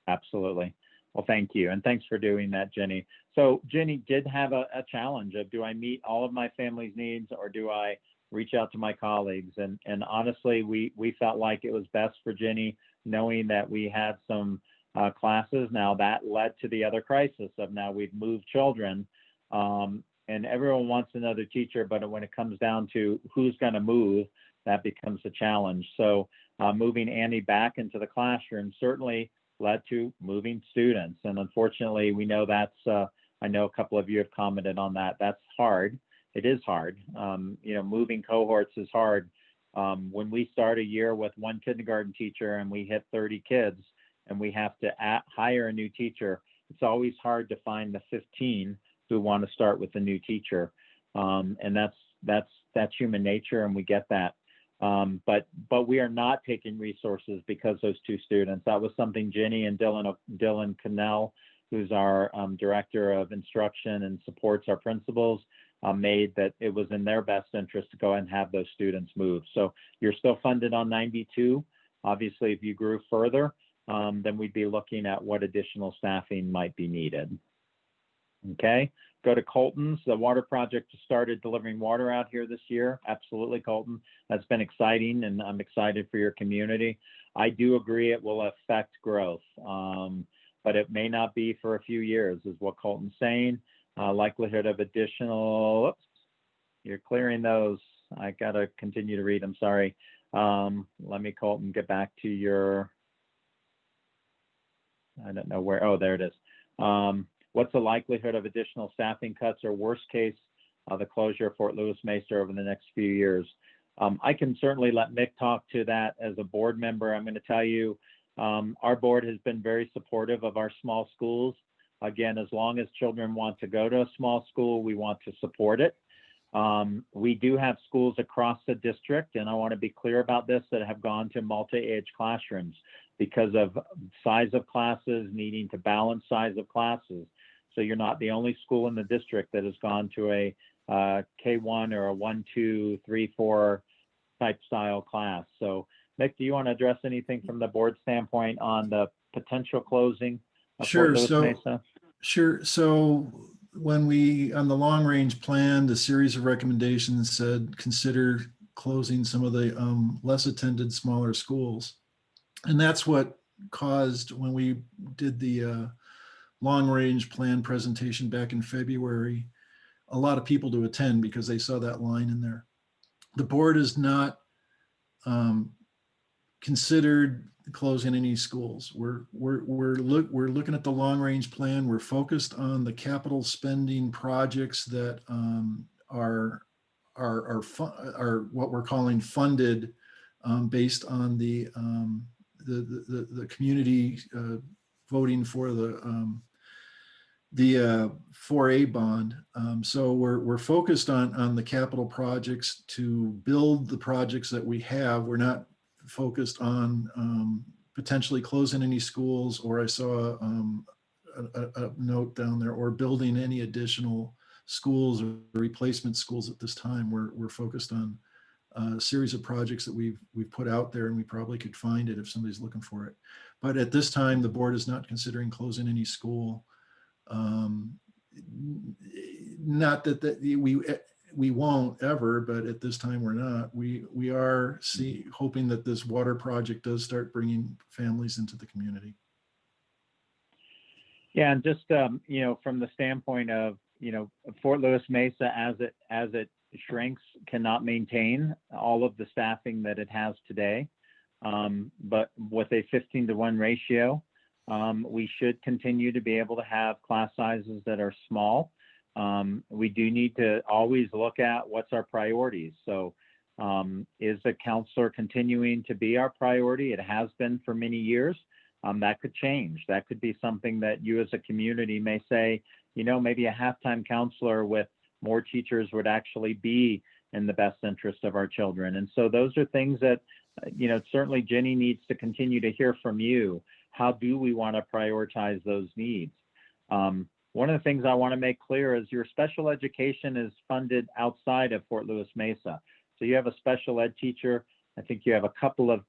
S1: Absolutely. Well, thank you. And thanks for doing that, Jenny. So Jenny did have a challenge of, do I meet all of my family's needs, or do I reach out to my colleagues? And honestly, we felt like it was best for Jenny, knowing that we had some classes. Now that led to the other crisis of, now we've moved children, and everyone wants another teacher, but when it comes down to who's going to move, that becomes a challenge. So moving Annie back into the classroom certainly led to moving students. And unfortunately, we know that's, I know a couple of you have commented on that. That's hard. It is hard. Moving cohorts is hard. When we start a year with 1 kindergarten teacher and we hit 30 kids and we have to hire a new teacher, it's always hard to find the 15 who want to start with a new teacher. And that's human nature, and we get that. But we are not taking resources because those 2 students. That was something Ginny and Dylan Cannell, who's our director of instruction and supports our principals, made that it was in their best interest to go and have those students move. So you're still funded on 92. Obviously, if you grew further, then we'd be looking at what additional staffing might be needed. Okay, go to Colton's. The water project started delivering water out here this year. Absolutely, Colton. That's been exciting, and I'm excited for your community. I do agree it will affect growth, but it may not be for a few years, is what Colton's saying. Likelihood of additional, oops, you're clearing those. I gotta continue to read, I'm sorry. Let me, Colton, get back to your, I don't know where, oh, there it is. What's the likelihood of additional staffing cuts, or worst case, the closure of Fort Lewis Mesa over the next few years? I can certainly let Mick talk to that as a board member. I'm going to tell you, our board has been very supportive of our small schools. Again, as long as children want to go to a small school, we want to support it. We do have schools across the district, and I want to be clear about this, that have gone to multi-age classrooms because of size of classes, needing to balance size of classes. So you're not the only school in the district that has gone to a K1 or a 1, 2, 3, 4 type style class. So Mick, do you want to address anything from the board standpoint on the potential closing of Fort Lewis Mesa?
S3: Sure. So when we, on the long range plan, the series of recommendations said, consider closing some of the less attended smaller schools. And that's what caused, when we did the long range plan presentation back in February, a lot of people to attend because they saw that line in there. The board has not considered closing any schools. We're looking at the long range plan. We're focused on the capital spending projects that are what we're calling funded based on the community voting for the 4A bond. So we're focused on the capital projects to build the projects that we have. We're not focused on potentially closing any schools, or I saw a note down there, or building any additional schools or replacement schools at this time. We're focused on a series of projects that we've put out there, and we probably could find it if somebody's looking for it. But at this time, the board is not considering closing any school. not that we won't ever, but at this time we're not. We are hoping that this water project does start bringing families into the community.
S1: Yeah, and just you know, from the standpoint of, you know, Fort Lewis Mesa as it shrinks cannot maintain all of the staffing that it has today, but with a 15-to-1 ratio, we should continue to be able to have class sizes that are small. We do need to always look at what's our priorities. So is the counselor continuing to be our priority? It has been for many years. That could change. That could be something that you as a community may say, you know, maybe a half-time counselor with more teachers would actually be in the best interest of our children. And so those are things that, you know, certainly Jenny needs to continue to hear from you. How do we want to prioritize those needs? One of the things I want to make clear is your special education is funded outside of Fort Lewis Mesa. So you have a special ed teacher. I think you have a couple of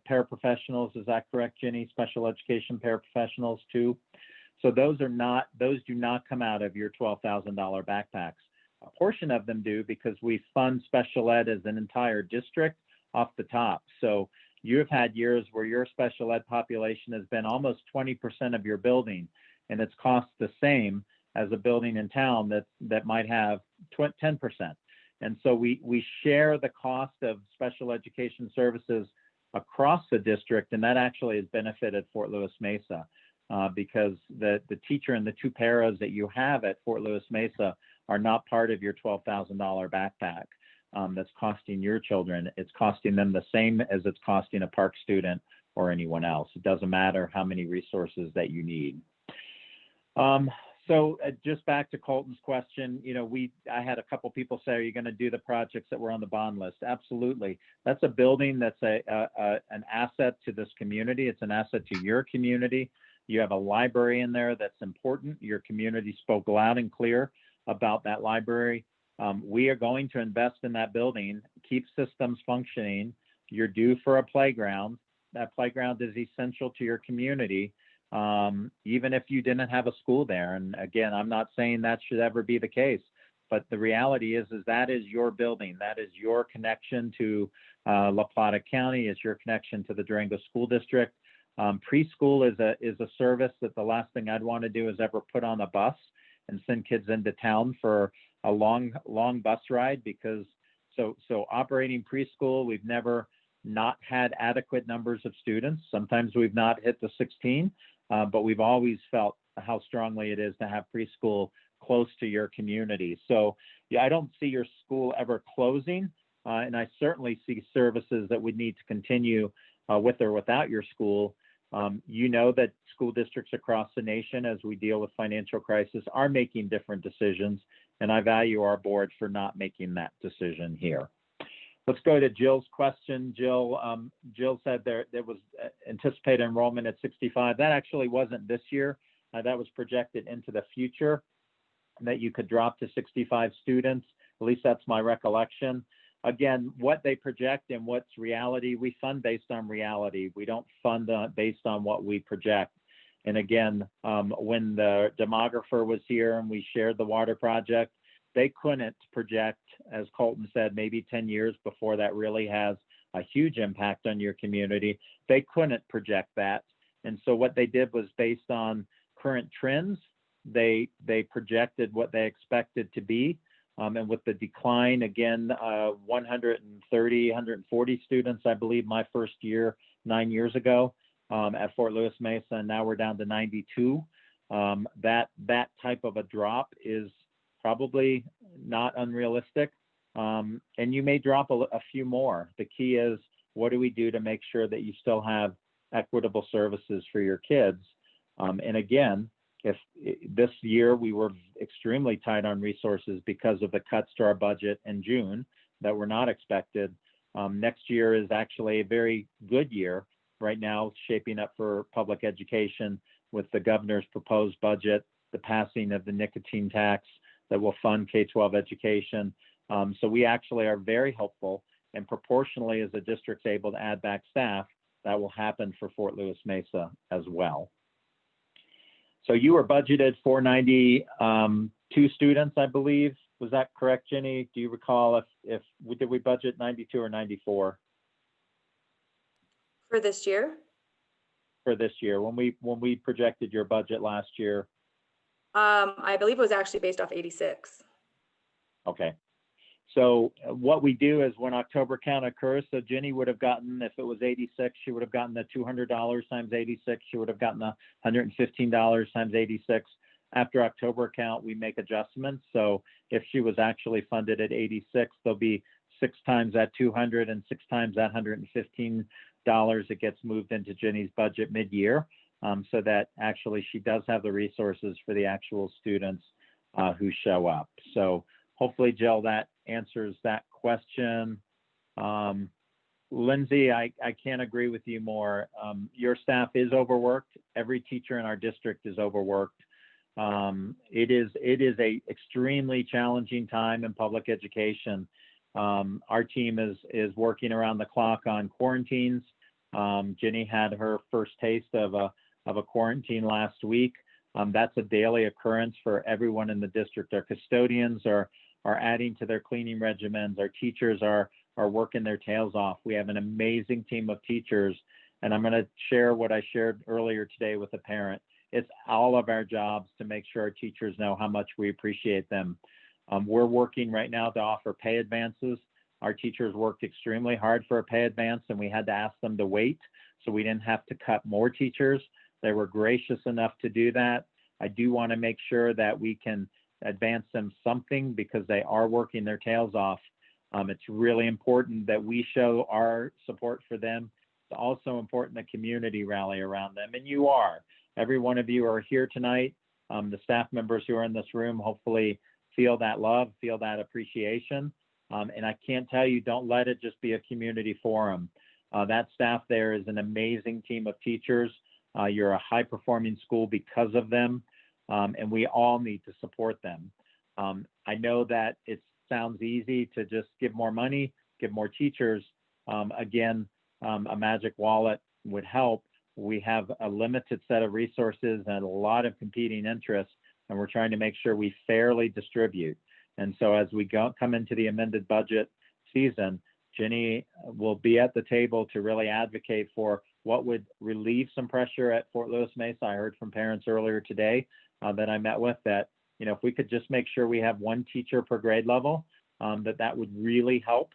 S1: paraprofessionals. Is that correct, Jenny? Special education paraprofessionals too. So those do not come out of your $12,000 backpacks. A portion of them do because we fund special ed as an entire district off the top. So you have had years where your special ed population has been almost 20% of your building, and it's cost the same as a building in town that might have 10%. And so we share the cost of special education services across the district, and that actually has benefited Fort Lewis Mesa because the teacher and the two paras that you have at Fort Lewis Mesa are not part of your $12,000 backpack that's costing your children. It's costing them the same as it's costing a park student or anyone else. It doesn't matter how many resources that you need. So just back to Colton's question, you know, I had a couple people say, are you going to do the projects that were on the bond list? Absolutely. That's a building that's an asset to this community. It's an asset to your community. You have a library in there that's important. Your community spoke loud and clear about that library. We are going to invest in that building, keep systems functioning. You're due for a playground. That playground is essential to your community. Even if you didn't have a school there. And again, I'm not saying that should ever be the case, but the reality is that is your building. That is your connection to La Plata County, is your connection to the Durango School District. Preschool is a service that the last thing I'd want to do is ever put on a bus and send kids into town for a long bus ride, because so operating preschool, we've never not had adequate numbers of students. Sometimes we've not hit the 16. But we've always felt how strongly it is to have preschool close to your community. So yeah, I don't see your school ever closing, and I certainly see services that would need to continue with or without your school. You know that school districts across the nation, as we deal with financial crisis, are making different decisions, and I value our board for not making that decision here. Let's go to Jill's question. Jill said there was anticipated enrollment at 65. That actually wasn't this year. That was projected into the future, that you could drop to 65 students. At least that's my recollection. Again, what they project and what's reality, we fund based on reality. We don't fund based on what we project. And again, when the demographer was here and we shared the water project, they couldn't project, as Colton said, maybe 10 years before that really has a huge impact on your community. They couldn't project that. And so what they did was based on current trends, they projected what they expected to be. And with the decline, again, 130, 140 students, I believe, my first year, 9 years ago at Fort Lewis Mesa, and now we're down to 92. That type of a drop is probably not unrealistic. And you may drop a few more. The key is, what do we do to make sure that you still have equitable services for your kids? And again, if this year we were extremely tight on resources because of the cuts to our budget in June that were not expected, next year is actually a very good year right now, shaping up for public education with the governor's proposed budget, the passing of the nicotine tax that will fund K-12 education. So we actually are very hopeful, and proportionally as the district's able to add back staff, that will happen for Fort Lewis Mesa as well. So you were budgeted for 92 students, I believe. Was that correct, Jenny? Do you recall if did we budget 92 or 94
S2: For this year?
S1: for this year when we projected your budget last year?
S2: I believe it was actually based off 86.
S1: Okay. So what we do is when October count occurs, so Jenny would have gotten, if it was 86, she would have gotten the $200 times 86. She would have gotten the $115 times 86. After October count, we make adjustments. So if she was actually funded at 86, there'll be 6 times that 200 and 6 times that $115. It gets moved into Jenny's budget mid-year, so that actually she does have the resources for the actual students who show up. So hopefully, Jill, that answers that question. Lindsay, I can't agree with you more. Your staff is overworked. Every teacher in our district is overworked. It is a extremely challenging time in public education. Our team is working around the clock on quarantines. Jenny had her first taste of a quarantine last week. That's a daily occurrence for everyone in the district. Our custodians are adding to their cleaning regimens. Our teachers are working their tails off. We have an amazing team of teachers, and I'm going to share what I shared earlier today with a parent. It's all of our jobs to make sure our teachers know how much we appreciate them. We're working right now to offer pay advances. Our teachers worked extremely hard for a pay advance, and we had to ask them to wait, so we didn't have to cut more teachers. They were gracious enough to do that. I do want to make sure that we can advance them something because they are working their tails off. It's really important that we show our support for them. It's also important the community rally around them, and you are. Every one of you are here tonight. The staff members who are in this room hopefully feel that love, feel that appreciation. And I can't tell you, don't let it just be a community forum. That staff there is an amazing team of teachers. You're a high-performing school because of them, and we all need to support them. I know that it sounds easy to just give more money, give more teachers. Again, a magic wallet would help. We have a limited set of resources and a lot of competing interests, and we're trying to make sure we fairly distribute. And so as we come into the amended budget season, Jenny will be at the table to really advocate for what would relieve some pressure at Fort Lewis Mesa. I heard from parents earlier today that I met with that, you know, if we could just make sure we have 1 teacher per grade level, that would really help.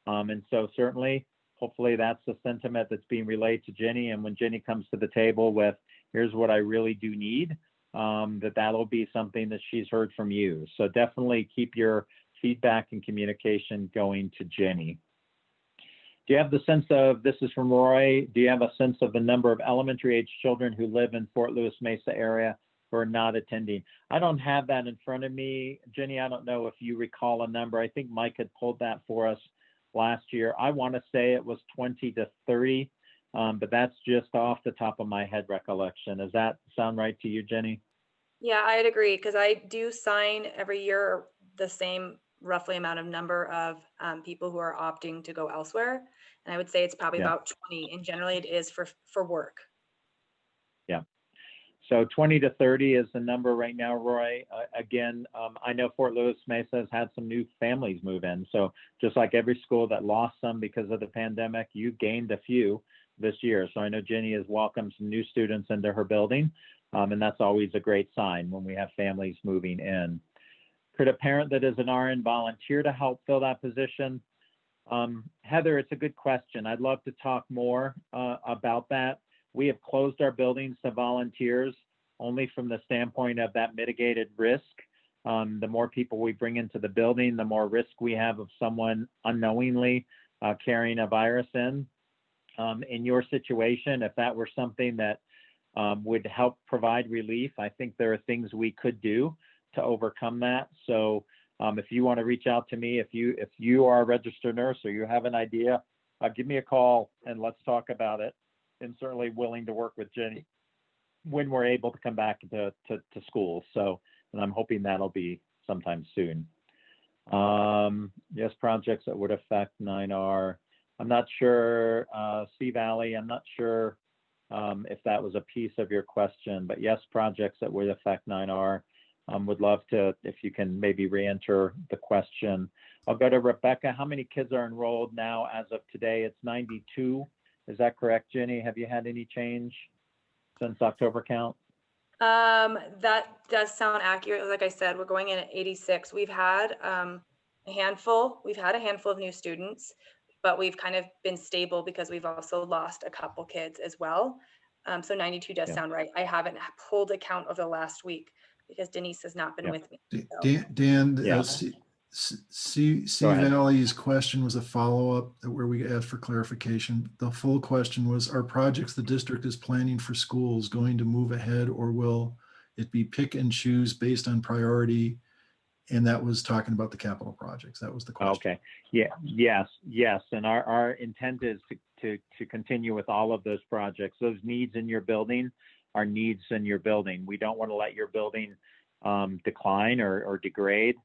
S1: And so certainly, hopefully that's the sentiment that's being relayed to Jenny. And when Jenny comes to the table with, here's what I really do need, that'll be something that she's heard from you. So definitely keep your feedback and communication going to Jenny. Do you have the sense of, this is from Roy, do you have a sense of the number of elementary age children who live in Fort Lewis Mesa area who are not attending? I don't have that in front of me. Jenny, I don't know if you recall a number. I think Mike had pulled that for us last year. I want to say it was 20 to 30, but that's just off the top of my head recollection. Does that sound right to you, Jenny?
S2: Yeah, I'd agree, because I do sign every year the same roughly amount of number of people who are opting to go elsewhere. And I would say it's probably about 20, and generally it is for work.
S1: Yeah. So 20 to 30 is the number right now, Roy. Again, I know Fort Lewis Mesa has had some new families move in. So just like every school that lost some because of the pandemic, you gained a few this year. So I know Jenny has welcomed some new students into her building. And that's always a great sign when we have families moving in. Could a parent that is an RN volunteer to help fill that position? Heather, it's a good question. I'd love to talk more about that. We have closed our buildings to volunteers only from the standpoint of that mitigated risk. The more people we bring into the building, the more risk we have of someone unknowingly carrying a virus in. In your situation, if that were something that would help provide relief, I think there are things we could do to overcome that. So if you want to reach out to me, if you are a registered nurse or you have an idea, give me a call and let's talk about it. And certainly willing to work with Jenny when we're able to come back to school. So, and I'm hoping that'll be sometime soon. Yes, projects that would affect 9R. I'm not sure, Sea Valley, I'm not sure if that was a piece of your question. But yes, projects that would affect 9R. Would love to, if you can maybe re-enter the question. I'll go to Rebecca. How many kids are enrolled now as of today? It's 92. Is that correct, Jenny? Have you had any change since October count?
S2: That does sound accurate. Like I said, we're going in at 86. We've had a handful of new students, but we've kind of been stable because we've also lost a couple kids as well. So 92 does sound right. I haven't pulled a count over the last week because Denise has not been with me. So.
S3: Dan,
S1: Go ahead.
S3: Valley's question was a follow-up where we asked for clarification. The full question was, are projects the district is planning for schools going to move ahead, or will it be pick and choose based on priority? And that was talking about the capital projects. That was the question.
S1: Okay. Yeah. Yes. And our intent is to continue with all of those projects. Those needs in your building are needs in your building. We don't want to let your building decline or degrade.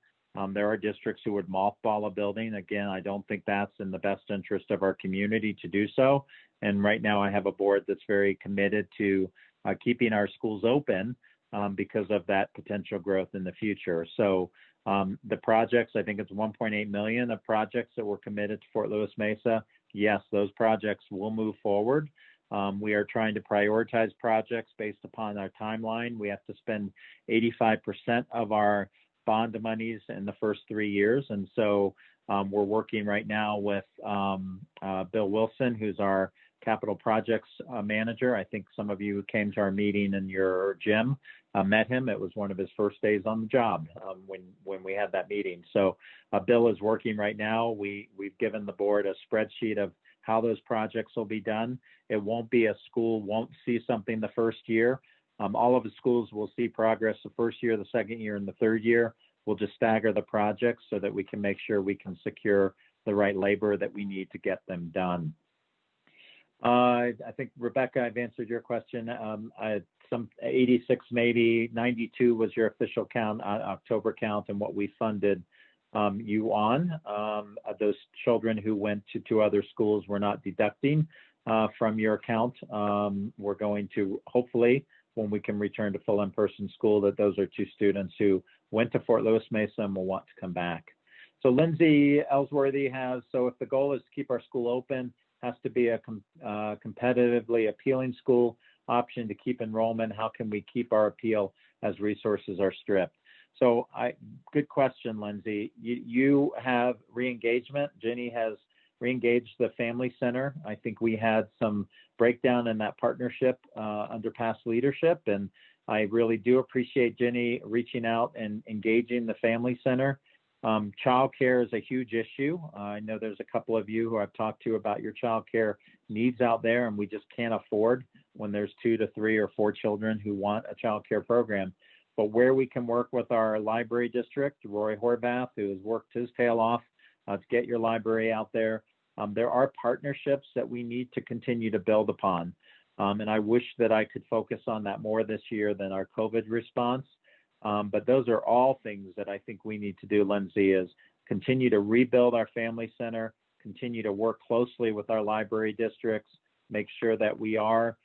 S1: There are districts who would mothball a building. Again, I don't think that's in the best interest of our community to do so. And right now I have a board that's very committed to keeping our schools open because of that potential growth in the future. So the projects, I think it's 1.8 million of projects that were committed to Fort Lewis Mesa. Yes, those projects will move forward. We are trying to prioritize projects based upon our timeline. We have to spend 85% of our bond monies in the first 3 years. And so we're working right now with Bill Wilson, who's our capital projects manager. I think some of you came to our meeting in your gym, met him. It was one of his first days on the job when we had that meeting. So Bill is working right now. We've given the board a spreadsheet of how those projects will be done. It won't be a school won't see something the first year. All of the schools will see progress the first year, the second year, and the third year. We'll just stagger the projects so that we can make sure we can secure the right labor that we need to get them done. I think, Rebecca, I've answered your question. Some 86, maybe 92 was your official count, October count, and what we funded you on. Those children who went to 2 other schools, we're not deducting from your account. We're going to, hopefully, when we can return to full in-person school, that those are 2 students who went to Fort Lewis Mesa and will want to come back. So Lindsay Ellsworthy has, so if the goal is to keep our school open, has to be a competitively appealing school option to keep enrollment. How can we keep our appeal as resources are stripped? So good question, Lindsay. You have re-engagement. Jenny has re-engaged the Family Center. I think we had some breakdown in that partnership under past leadership. And I really do appreciate Jenny reaching out and engaging the Family Center. Childcare is a huge issue. I know there's a couple of you who I've talked to about your childcare needs out there, and we just can't afford when there's 2 to 3 or 4 children who want a childcare program. But where we can work with our library district, Roy Horvath, who has worked his tail off to get your library out there, there are partnerships that we need to continue to build upon. And I wish that I could focus on that more this year than our COVID response. But those are all things that I think we need to do, Lindsay, is continue to rebuild our Family Center, continue to work closely with our library districts, make sure that we are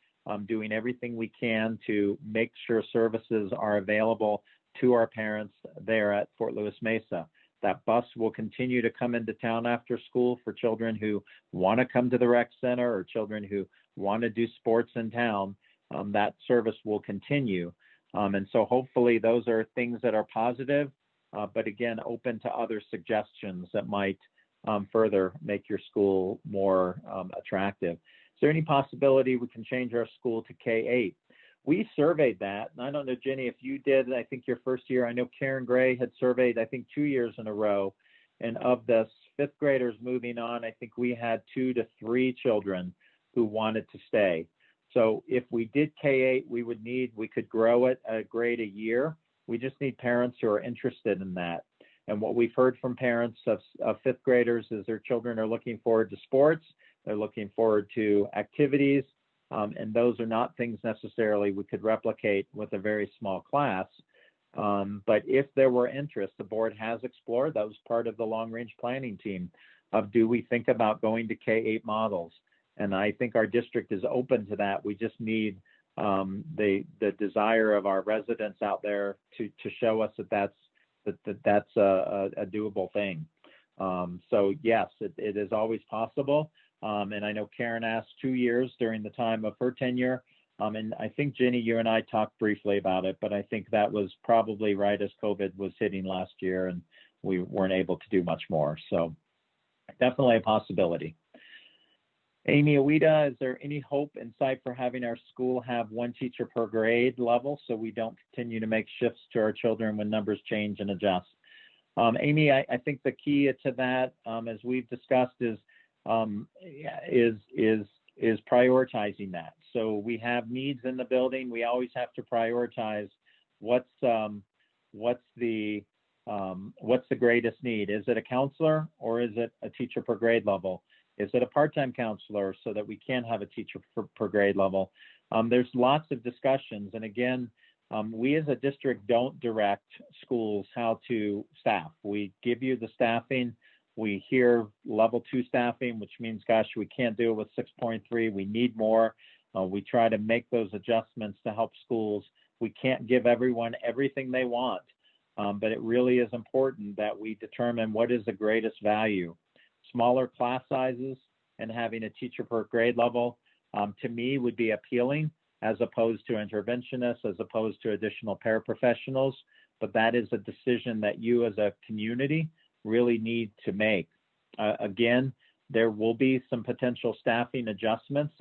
S1: doing everything we can to make sure services are available to our parents there at Fort Lewis Mesa. That bus will continue to come into town after school for children who want to come to the rec center or children who want to do sports in town. That service will continue. And so hopefully those are things that are positive, but again, open to other suggestions that might further make your school more attractive. Is there any possibility we can change our school to K-8? We surveyed that, and I don't know, Jenny, if you did, I think your first year, I know Karen Gray had surveyed, I think 2 years in a row, and of the 5th graders moving on, I think we had 2 to 3 children who wanted to stay. So if we did K-8, we could grow it a grade a year. We just need parents who are interested in that. And what we've heard from parents of 5th graders is their children are looking forward to sports, they're looking forward to activities, and those are not things necessarily we could replicate with a very small class. But if there were interest, the board has explored, that was part of the long-range planning team, of do we think about going to K-8 models? And I think our district is open to that. We just need the desire of our residents out there to show us that that's a doable thing. So yes, it is always possible. And I know Karen asked 2 years during the time of her tenure. And I think, Jenny, you and I talked briefly about it, but I think that was probably right as COVID was hitting last year and we weren't able to do much more. So definitely a possibility. Amy Awida, is there any hope in sight for having our school have 1 teacher per grade level so we don't continue to make shifts to our children when numbers change and adjust? Amy, I think the key to that, as we've discussed, is prioritizing that. So we have needs in the building. We always have to prioritize what's the greatest need. Is it a counselor or is it a teacher per grade level? Is it a part-time counselor so that we can have a teacher per grade level? There's lots of discussions. And again, we as a district don't direct schools how to staff. We give you the staffing. We hear level 2 staffing, which means, gosh, we can't do it with 6.3. We need more. We try to make those adjustments to help schools. We can't give everyone everything they want, but it really is important that we determine what is the greatest value. Smaller class sizes and having a teacher per grade level, to me, would be appealing as opposed to interventionists, as opposed to additional paraprofessionals. But that is a decision that you as a community really need to make. Again, there will be some potential staffing adjustments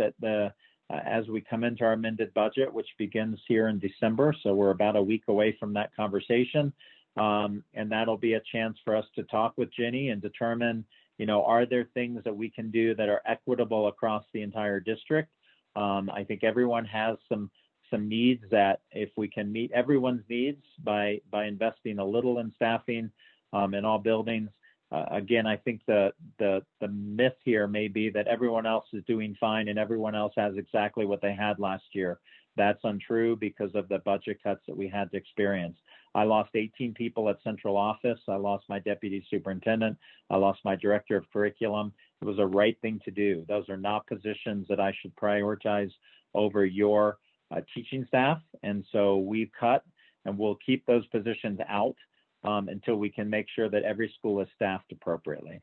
S1: as we come into our amended budget, which begins here in December. So we're about a week away from that conversation. And that'll be a chance for us to talk with Jenny and determine, are there things that we can do that are equitable across the entire district? I think everyone has some needs that if we can meet everyone's needs by investing a little in staffing in all buildings. Again, I think the myth here may be that everyone else is doing fine and everyone else has exactly what they had last year. That's untrue because of the budget cuts that we had to experience. I lost 18 people at central office. I lost my deputy superintendent. I lost my director of curriculum. It was a right thing to do. Those are not positions that I should prioritize over your teaching staff. And so we've cut and we'll keep those positions out until we can make sure that every school is staffed appropriately.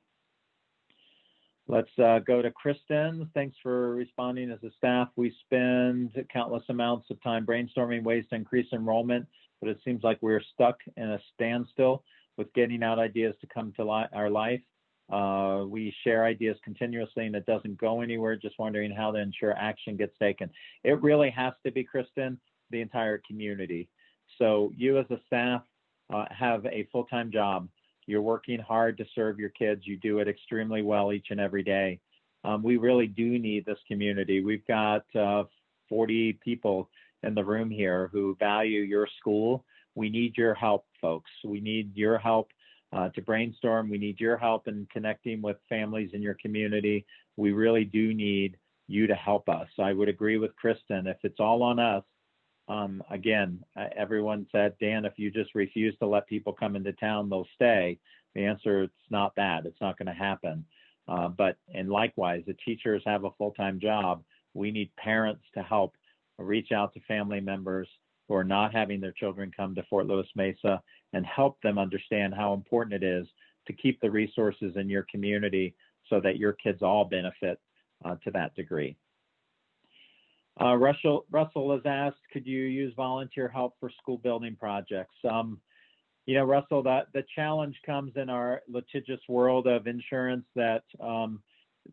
S1: Let's go to Kristen. Thanks for responding. As a staff, we spend countless amounts of time brainstorming ways to increase enrollment, but it seems like we're stuck in a standstill with getting out ideas to come to our life. We share ideas continuously and it doesn't go anywhere. Just wondering how to ensure action gets taken. It really has to be, Kristen, the entire community. So you as a staff have a full-time job. You're working hard to serve your kids. You do it extremely well each and every day. We really do need this community. We've got 40 people in the room here who value your school. We need your help, folks. We need your help to brainstorm. We need your help in connecting with families in your community. We really do need you to help us. I would agree with Kristen. If it's all on us, again, everyone said, Dan, if you just refuse to let people come into town, they'll stay. The answer, it's not that. It's not going to happen. And likewise, the teachers have a full-time job. We need parents to help reach out to family members who are not having their children come to Fort Lewis Mesa and help them understand how important it is to keep the resources in your community so that your kids all benefit to that degree. Russell has asked, could you use volunteer help for school building projects? Russell, the challenge comes in our litigious world of insurance that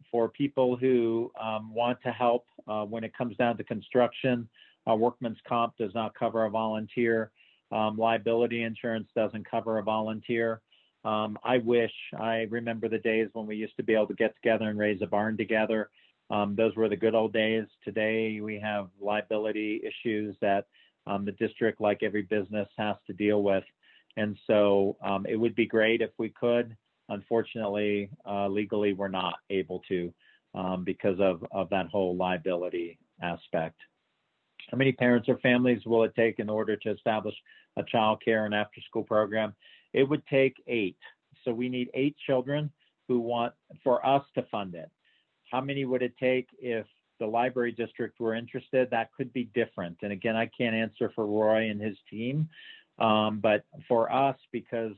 S1: for people who want to help when it comes down to construction, workman's comp does not cover a volunteer. Liability insurance doesn't cover a volunteer. I remember the days when we used to be able to get together and raise a barn together. Those were the good old days. Today, we have liability issues that the district, like every business, has to deal with. And so it would be great if we could. Unfortunately, legally, we're not able to because of that whole liability aspect. How many parents or families will it take in order to establish a child care and after-school program? It would take 8. So we need 8 children who want for us to fund it. How many would it take if the library district were interested? That could be different. And again, I can't answer for Roy and his team, but for us, because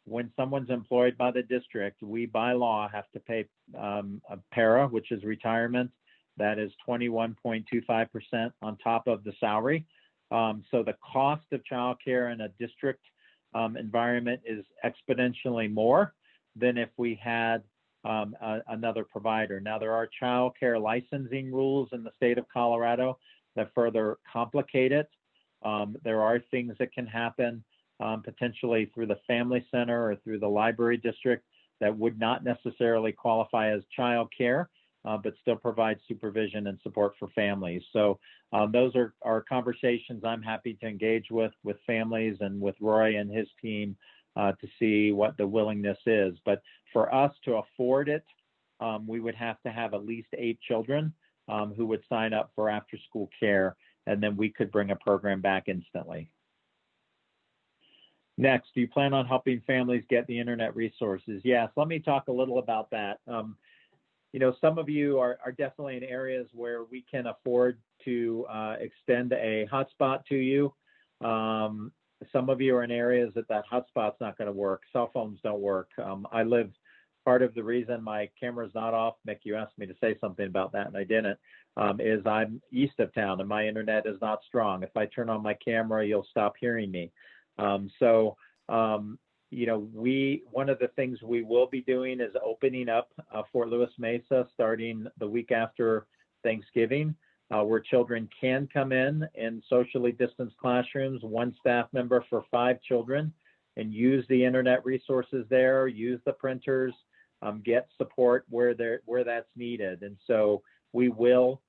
S1: when someone's employed by the district, we by law have to pay a para, which is retirement. That is 21.25% on top of the salary. So the cost of childcare in a district environment is exponentially more than if we had another provider. Now, there are childcare licensing rules in the state of Colorado that further complicate it. There are things that can happen potentially through the family center or through the library district that would not necessarily qualify as childcare, but still provide supervision and support for families. So those are conversations I'm happy to engage with families and with Roy and his team to see what the willingness is. But for us to afford it, we would have to have at least 8 children who would sign up for after-school care, and then we could bring a program back instantly. Next, do you plan on helping families get the internet resources? Yes, let me talk a little about that. You know, some of you are definitely in areas where we can afford to extend a hotspot to you. Some of you are in areas that hotspot's not going to work. Cell phones don't work. I live, part of the reason my camera's not off, Mick, you asked me to say something about that and I didn't, is I'm east of town and my internet is not strong. If I turn on my camera, you'll stop hearing me. You know, one of the things we will be doing is opening up Fort Lewis Mesa starting the week after Thanksgiving, where children can come in socially distanced classrooms, 1 staff member for 5 children, and use the internet resources there, use the printers, get support where that's needed. And so we will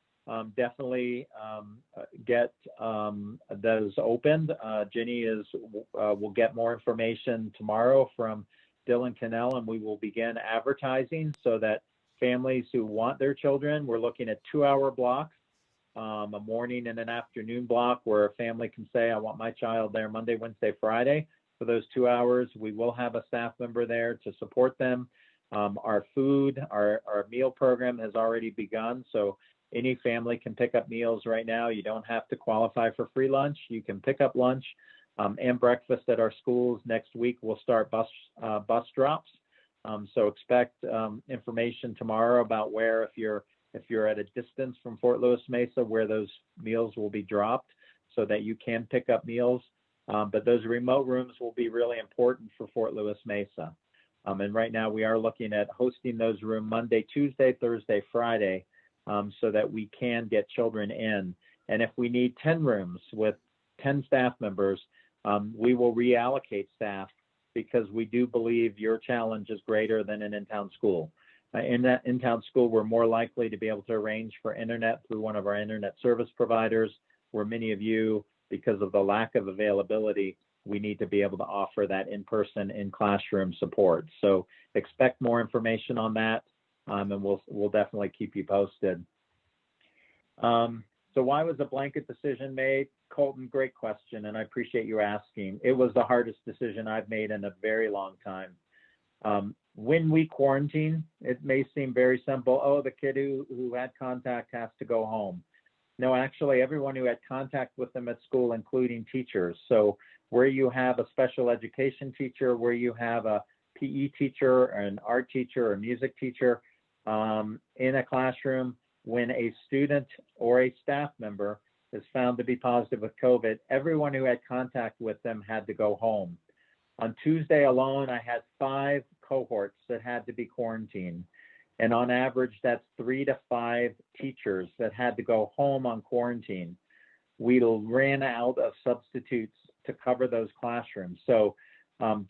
S1: definitely get those opened. Jenny will get more information tomorrow from Dylan Cannell, and we will begin advertising so that families who want their children, we're looking at 2-hour blocks, a morning and an afternoon block where a family can say, I want my child there Monday, Wednesday, Friday. For those 2 hours, we will have a staff member there to support them. Our food, our meal program has already begun. So any family can pick up meals right now. You don't have to qualify for free lunch. You can pick up lunch and breakfast at our schools. Next week, we'll start bus drops. So expect information tomorrow about where, if you're at a distance from Fort Lewis Mesa, where those meals will be dropped so that you can pick up meals. But those remote rooms will be really important for Fort Lewis Mesa. And right now we are looking at hosting those rooms Monday, Tuesday, Thursday, Friday, so that we can get children in. And if we need 10 rooms with 10 staff members, we will reallocate staff because we do believe your challenge is greater than an in-town school. In that in-town school, we're more likely to be able to arrange for internet through one of our internet service providers, where many of you, because of the lack of availability, we need to be able to offer that in-person, in-classroom support. So expect more information on that. And we'll definitely keep you posted. So why was a blanket decision made? Colton, great question, and I appreciate you asking. It was the hardest decision I've made in a very long time. When we quarantine, it may seem very simple. Oh, the kid who had contact has to go home. No, actually, everyone who had contact with them at school, including teachers. So where you have a special education teacher, where you have a PE teacher, or an art teacher, or a music teacher, in a classroom, when a student or a staff member is found to be positive with COVID, everyone who had contact with them had to go home. On Tuesday alone, I had 5 cohorts that had to be quarantined. And on average, that's 3 to 5 teachers that had to go home on quarantine. We ran out of substitutes to cover those classrooms. So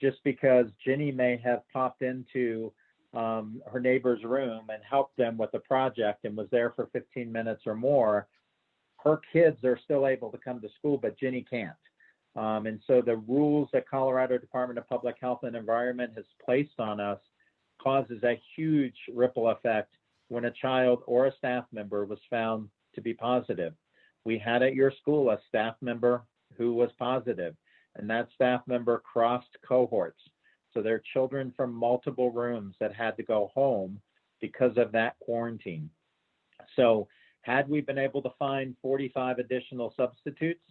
S1: just because Jenny may have popped into her neighbor's room and helped them with a project and was there for 15 minutes or more, her kids are still able to come to school, but Jenny can't. And so the rules that Colorado Department of Public Health and Environment has placed on us causes a huge ripple effect when a child or a staff member was found to be positive. We had at your school a staff member who was positive, and that staff member crossed cohorts. So there are children from multiple rooms that had to go home because of that quarantine. So had we been able to find 45 additional substitutes,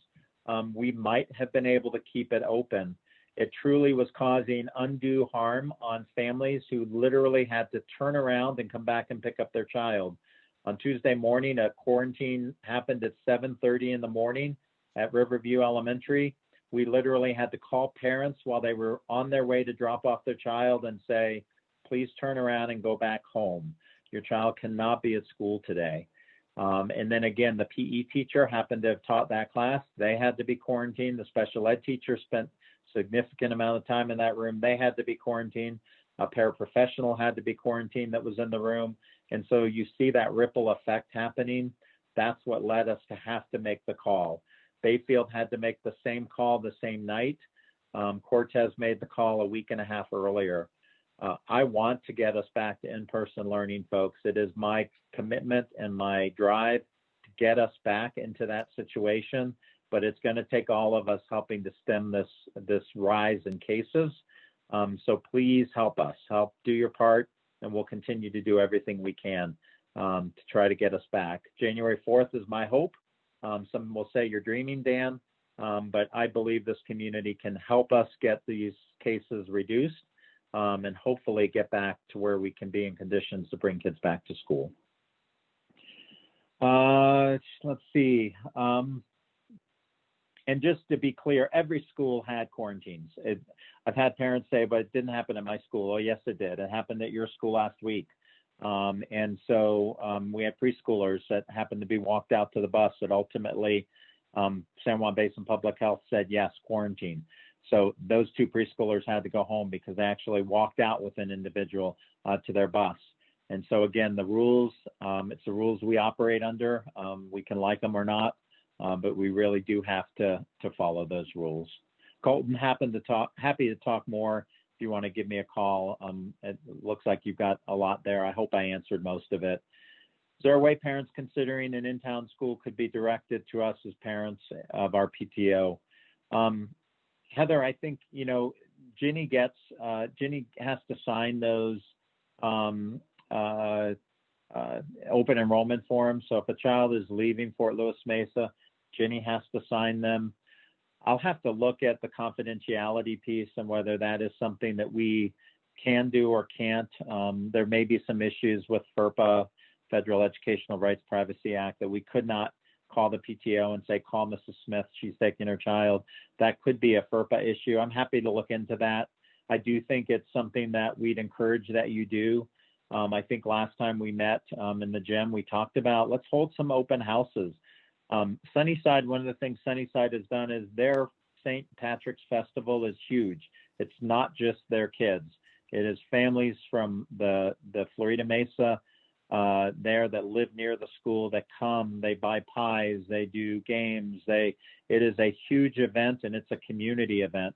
S1: we might have been able to keep it open. It truly was causing undue harm on families who literally had to turn around and come back and pick up their child. On Tuesday morning, a quarantine happened at 7:30 in the morning at Riverview Elementary. We literally had to call parents while they were on their way to drop off their child and say, please turn around and go back home. Your child cannot be at school today. And then again, the PE teacher happened to have taught that class. They had to be quarantined. The special ed teacher spent a significant amount of time in that room. They had to be quarantined. A paraprofessional had to be quarantined that was in the room. And so you see that ripple effect happening. That's what led us to have to make the call. Bayfield had to make the same call the same night. Cortez made the call a week and a half earlier. I want to get us back to in-person learning, folks. It is my commitment and my drive to get us back into that situation, but it's going to take all of us helping to stem this rise in cases. So please help us, help do your part, and we'll continue to do everything we can to try to get us back. January 4th is my hope. Some will say you're dreaming, Dan, but I believe this community can help us get these cases reduced and hopefully get back to where we can be in conditions to bring kids back to school. Let's see. And just to be clear, every school had quarantines. I've had parents say, but it didn't happen at my school. Oh, yes, it did. It happened at your school last week. And so we had preschoolers that happened to be walked out to the bus that ultimately San Juan Basin Public Health said, yes, quarantine. So those two preschoolers had to go home because they actually walked out with an individual to their bus. And so again, the rules, it's the rules we operate under. We can like them or not, but we really do have to follow those rules. Colton, happy to talk more. If you want to give me a call, it looks like you've got a lot there. I hope I answered most of it. Is there a way parents considering an in-town school could be directed to us as parents of our PTO? Heather, I think, you know, Ginny has to sign those open enrollment forms. So if a child is leaving Fort Lewis Mesa, Ginny has to sign them. I'll have to look at the confidentiality piece and whether that is something that we can do or can't. There may be some issues with FERPA, Federal Educational Rights Privacy Act, that we could not call the PTO and say, call Mrs. Smith, she's taking her child. That could be a FERPA issue. I'm happy to look into that. I do think it's something that we'd encourage that you do. I think last time we met in the gym, we talked about, let's hold some open houses. Sunnyside, one of the things Sunnyside has done is their St. Patrick's Festival is huge. It's not just their kids. It is families from the Florida Mesa there that live near the school that come, they buy pies, they do games. It is a huge event and it's a community event.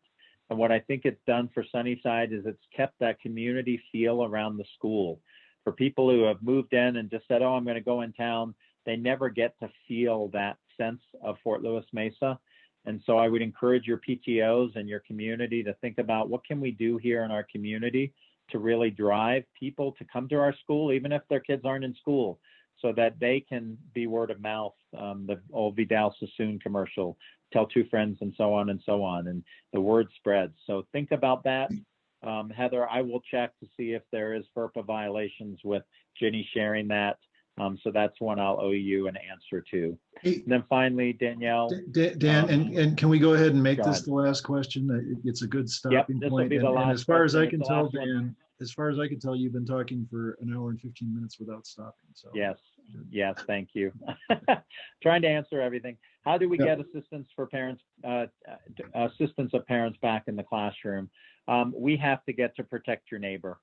S1: And what I think it's done for Sunnyside is it's kept that community feel around the school. For people who have moved in and just said, oh, I'm going to go in town, they never get to feel that sense of Fort Lewis Mesa. And so I would encourage your PTOs and your community to think about what can we do here in our community to really drive people to come to our school, even if their kids aren't in school, so that they can be word of mouth, the old Vidal Sassoon commercial, tell two friends and so on, and the word spreads. So think about that. Heather, I will check to see if there is FERPA violations with Ginny sharing that. So that's one I'll owe you an answer to.
S3: Hey,
S1: and then finally, Danielle.
S3: Dan, and can we go ahead and make this the last question? It's a good stopping
S1: this
S3: point.
S1: Will be the last
S3: and as far as I
S1: question.
S3: can tell, Dan, as far as I can tell, you've been talking for an hour and 15 minutes without stopping. So
S1: yes, thank you. Trying to answer everything. How do we get assistance for parents, assistance of parents back in the classroom? We have to get to protect your neighbor.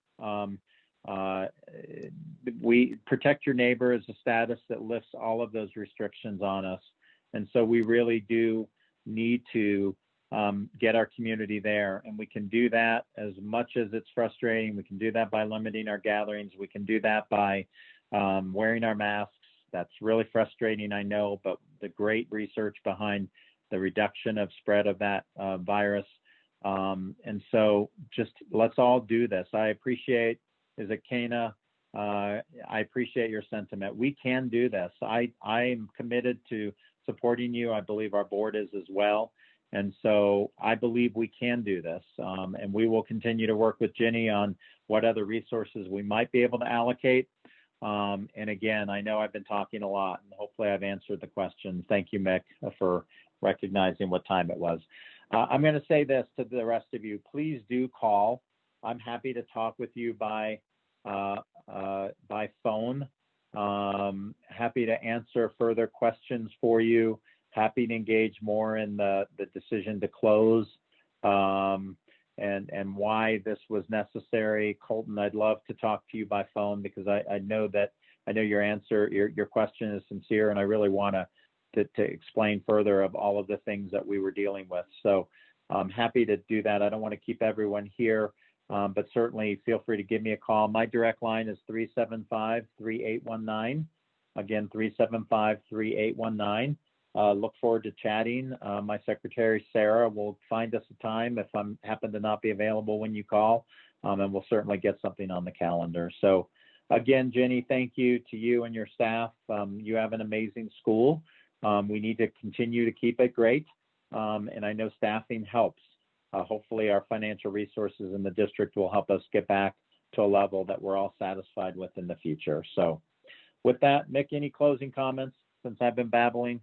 S1: We protect your neighbor is a status that lifts all of those restrictions on us. And so we really do need to get our community there. And we can do that as much as it's frustrating. We can do that by limiting our gatherings. We can do that by wearing our masks. That's really frustrating, I know, but the great research behind the reduction of spread of that virus. And so just let's all do this. I appreciate, is it Kana, I appreciate your sentiment. We can do this. I'm committed to supporting you. I believe our board is as well. And so I believe we can do this. And we will continue to work with Ginny on what other resources we might be able to allocate. And again, I know I've been talking a lot, and hopefully I've answered the question. Thank you, Mick, for recognizing what time it was. I'm going to say this to the rest of you. Please do call. I'm happy to talk with you by phone. Happy to answer further questions for you. Happy to engage more in the decision to close and why this was necessary. Colton, I'd love to talk to you by phone because I know your question is sincere, and I really want to explain further of all of the things that we were dealing with. So I'm happy to do that. I don't want to keep everyone here, but certainly feel free to give me a call. My direct line is 375-3819. Again, 375-3819. Look forward to chatting. My secretary, Sarah, will find us a time if I happen to not be available when you call, and we'll certainly get something on the calendar. So again, Jenny, thank you to you and your staff. You have an amazing school. We need to continue to keep it great. And I know staffing helps. Hopefully our financial resources in the district will help us get back to a level that we're all satisfied with in the future. So with that, Mick, any closing comments since I've been babbling?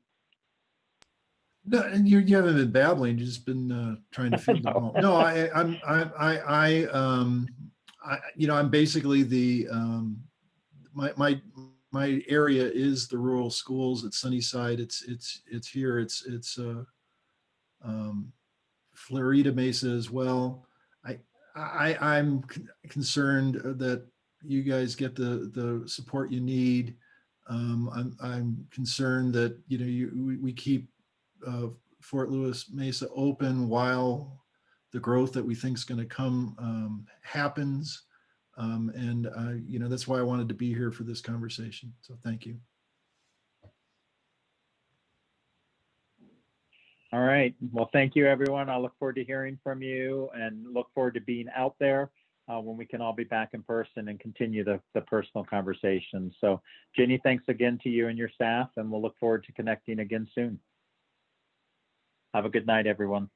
S3: No, and you haven't been babbling. You've just been trying to feed the ball. No, I'm basically the my area is the rural schools at Sunnyside. It's here. It's Florida Mesa as well. I'm concerned that you guys get the support you need. I'm concerned that we keep Fort Lewis Mesa open while the growth that we think is going to come happens. And that's why I wanted to be here for this conversation. So thank you.
S1: All right. Well, thank you, everyone. I look forward to hearing from you and look forward to being out there when we can all be back in person and continue the personal conversation. So Jenny, thanks again to you and your staff, and we'll look forward to connecting again soon. Have a good night, everyone.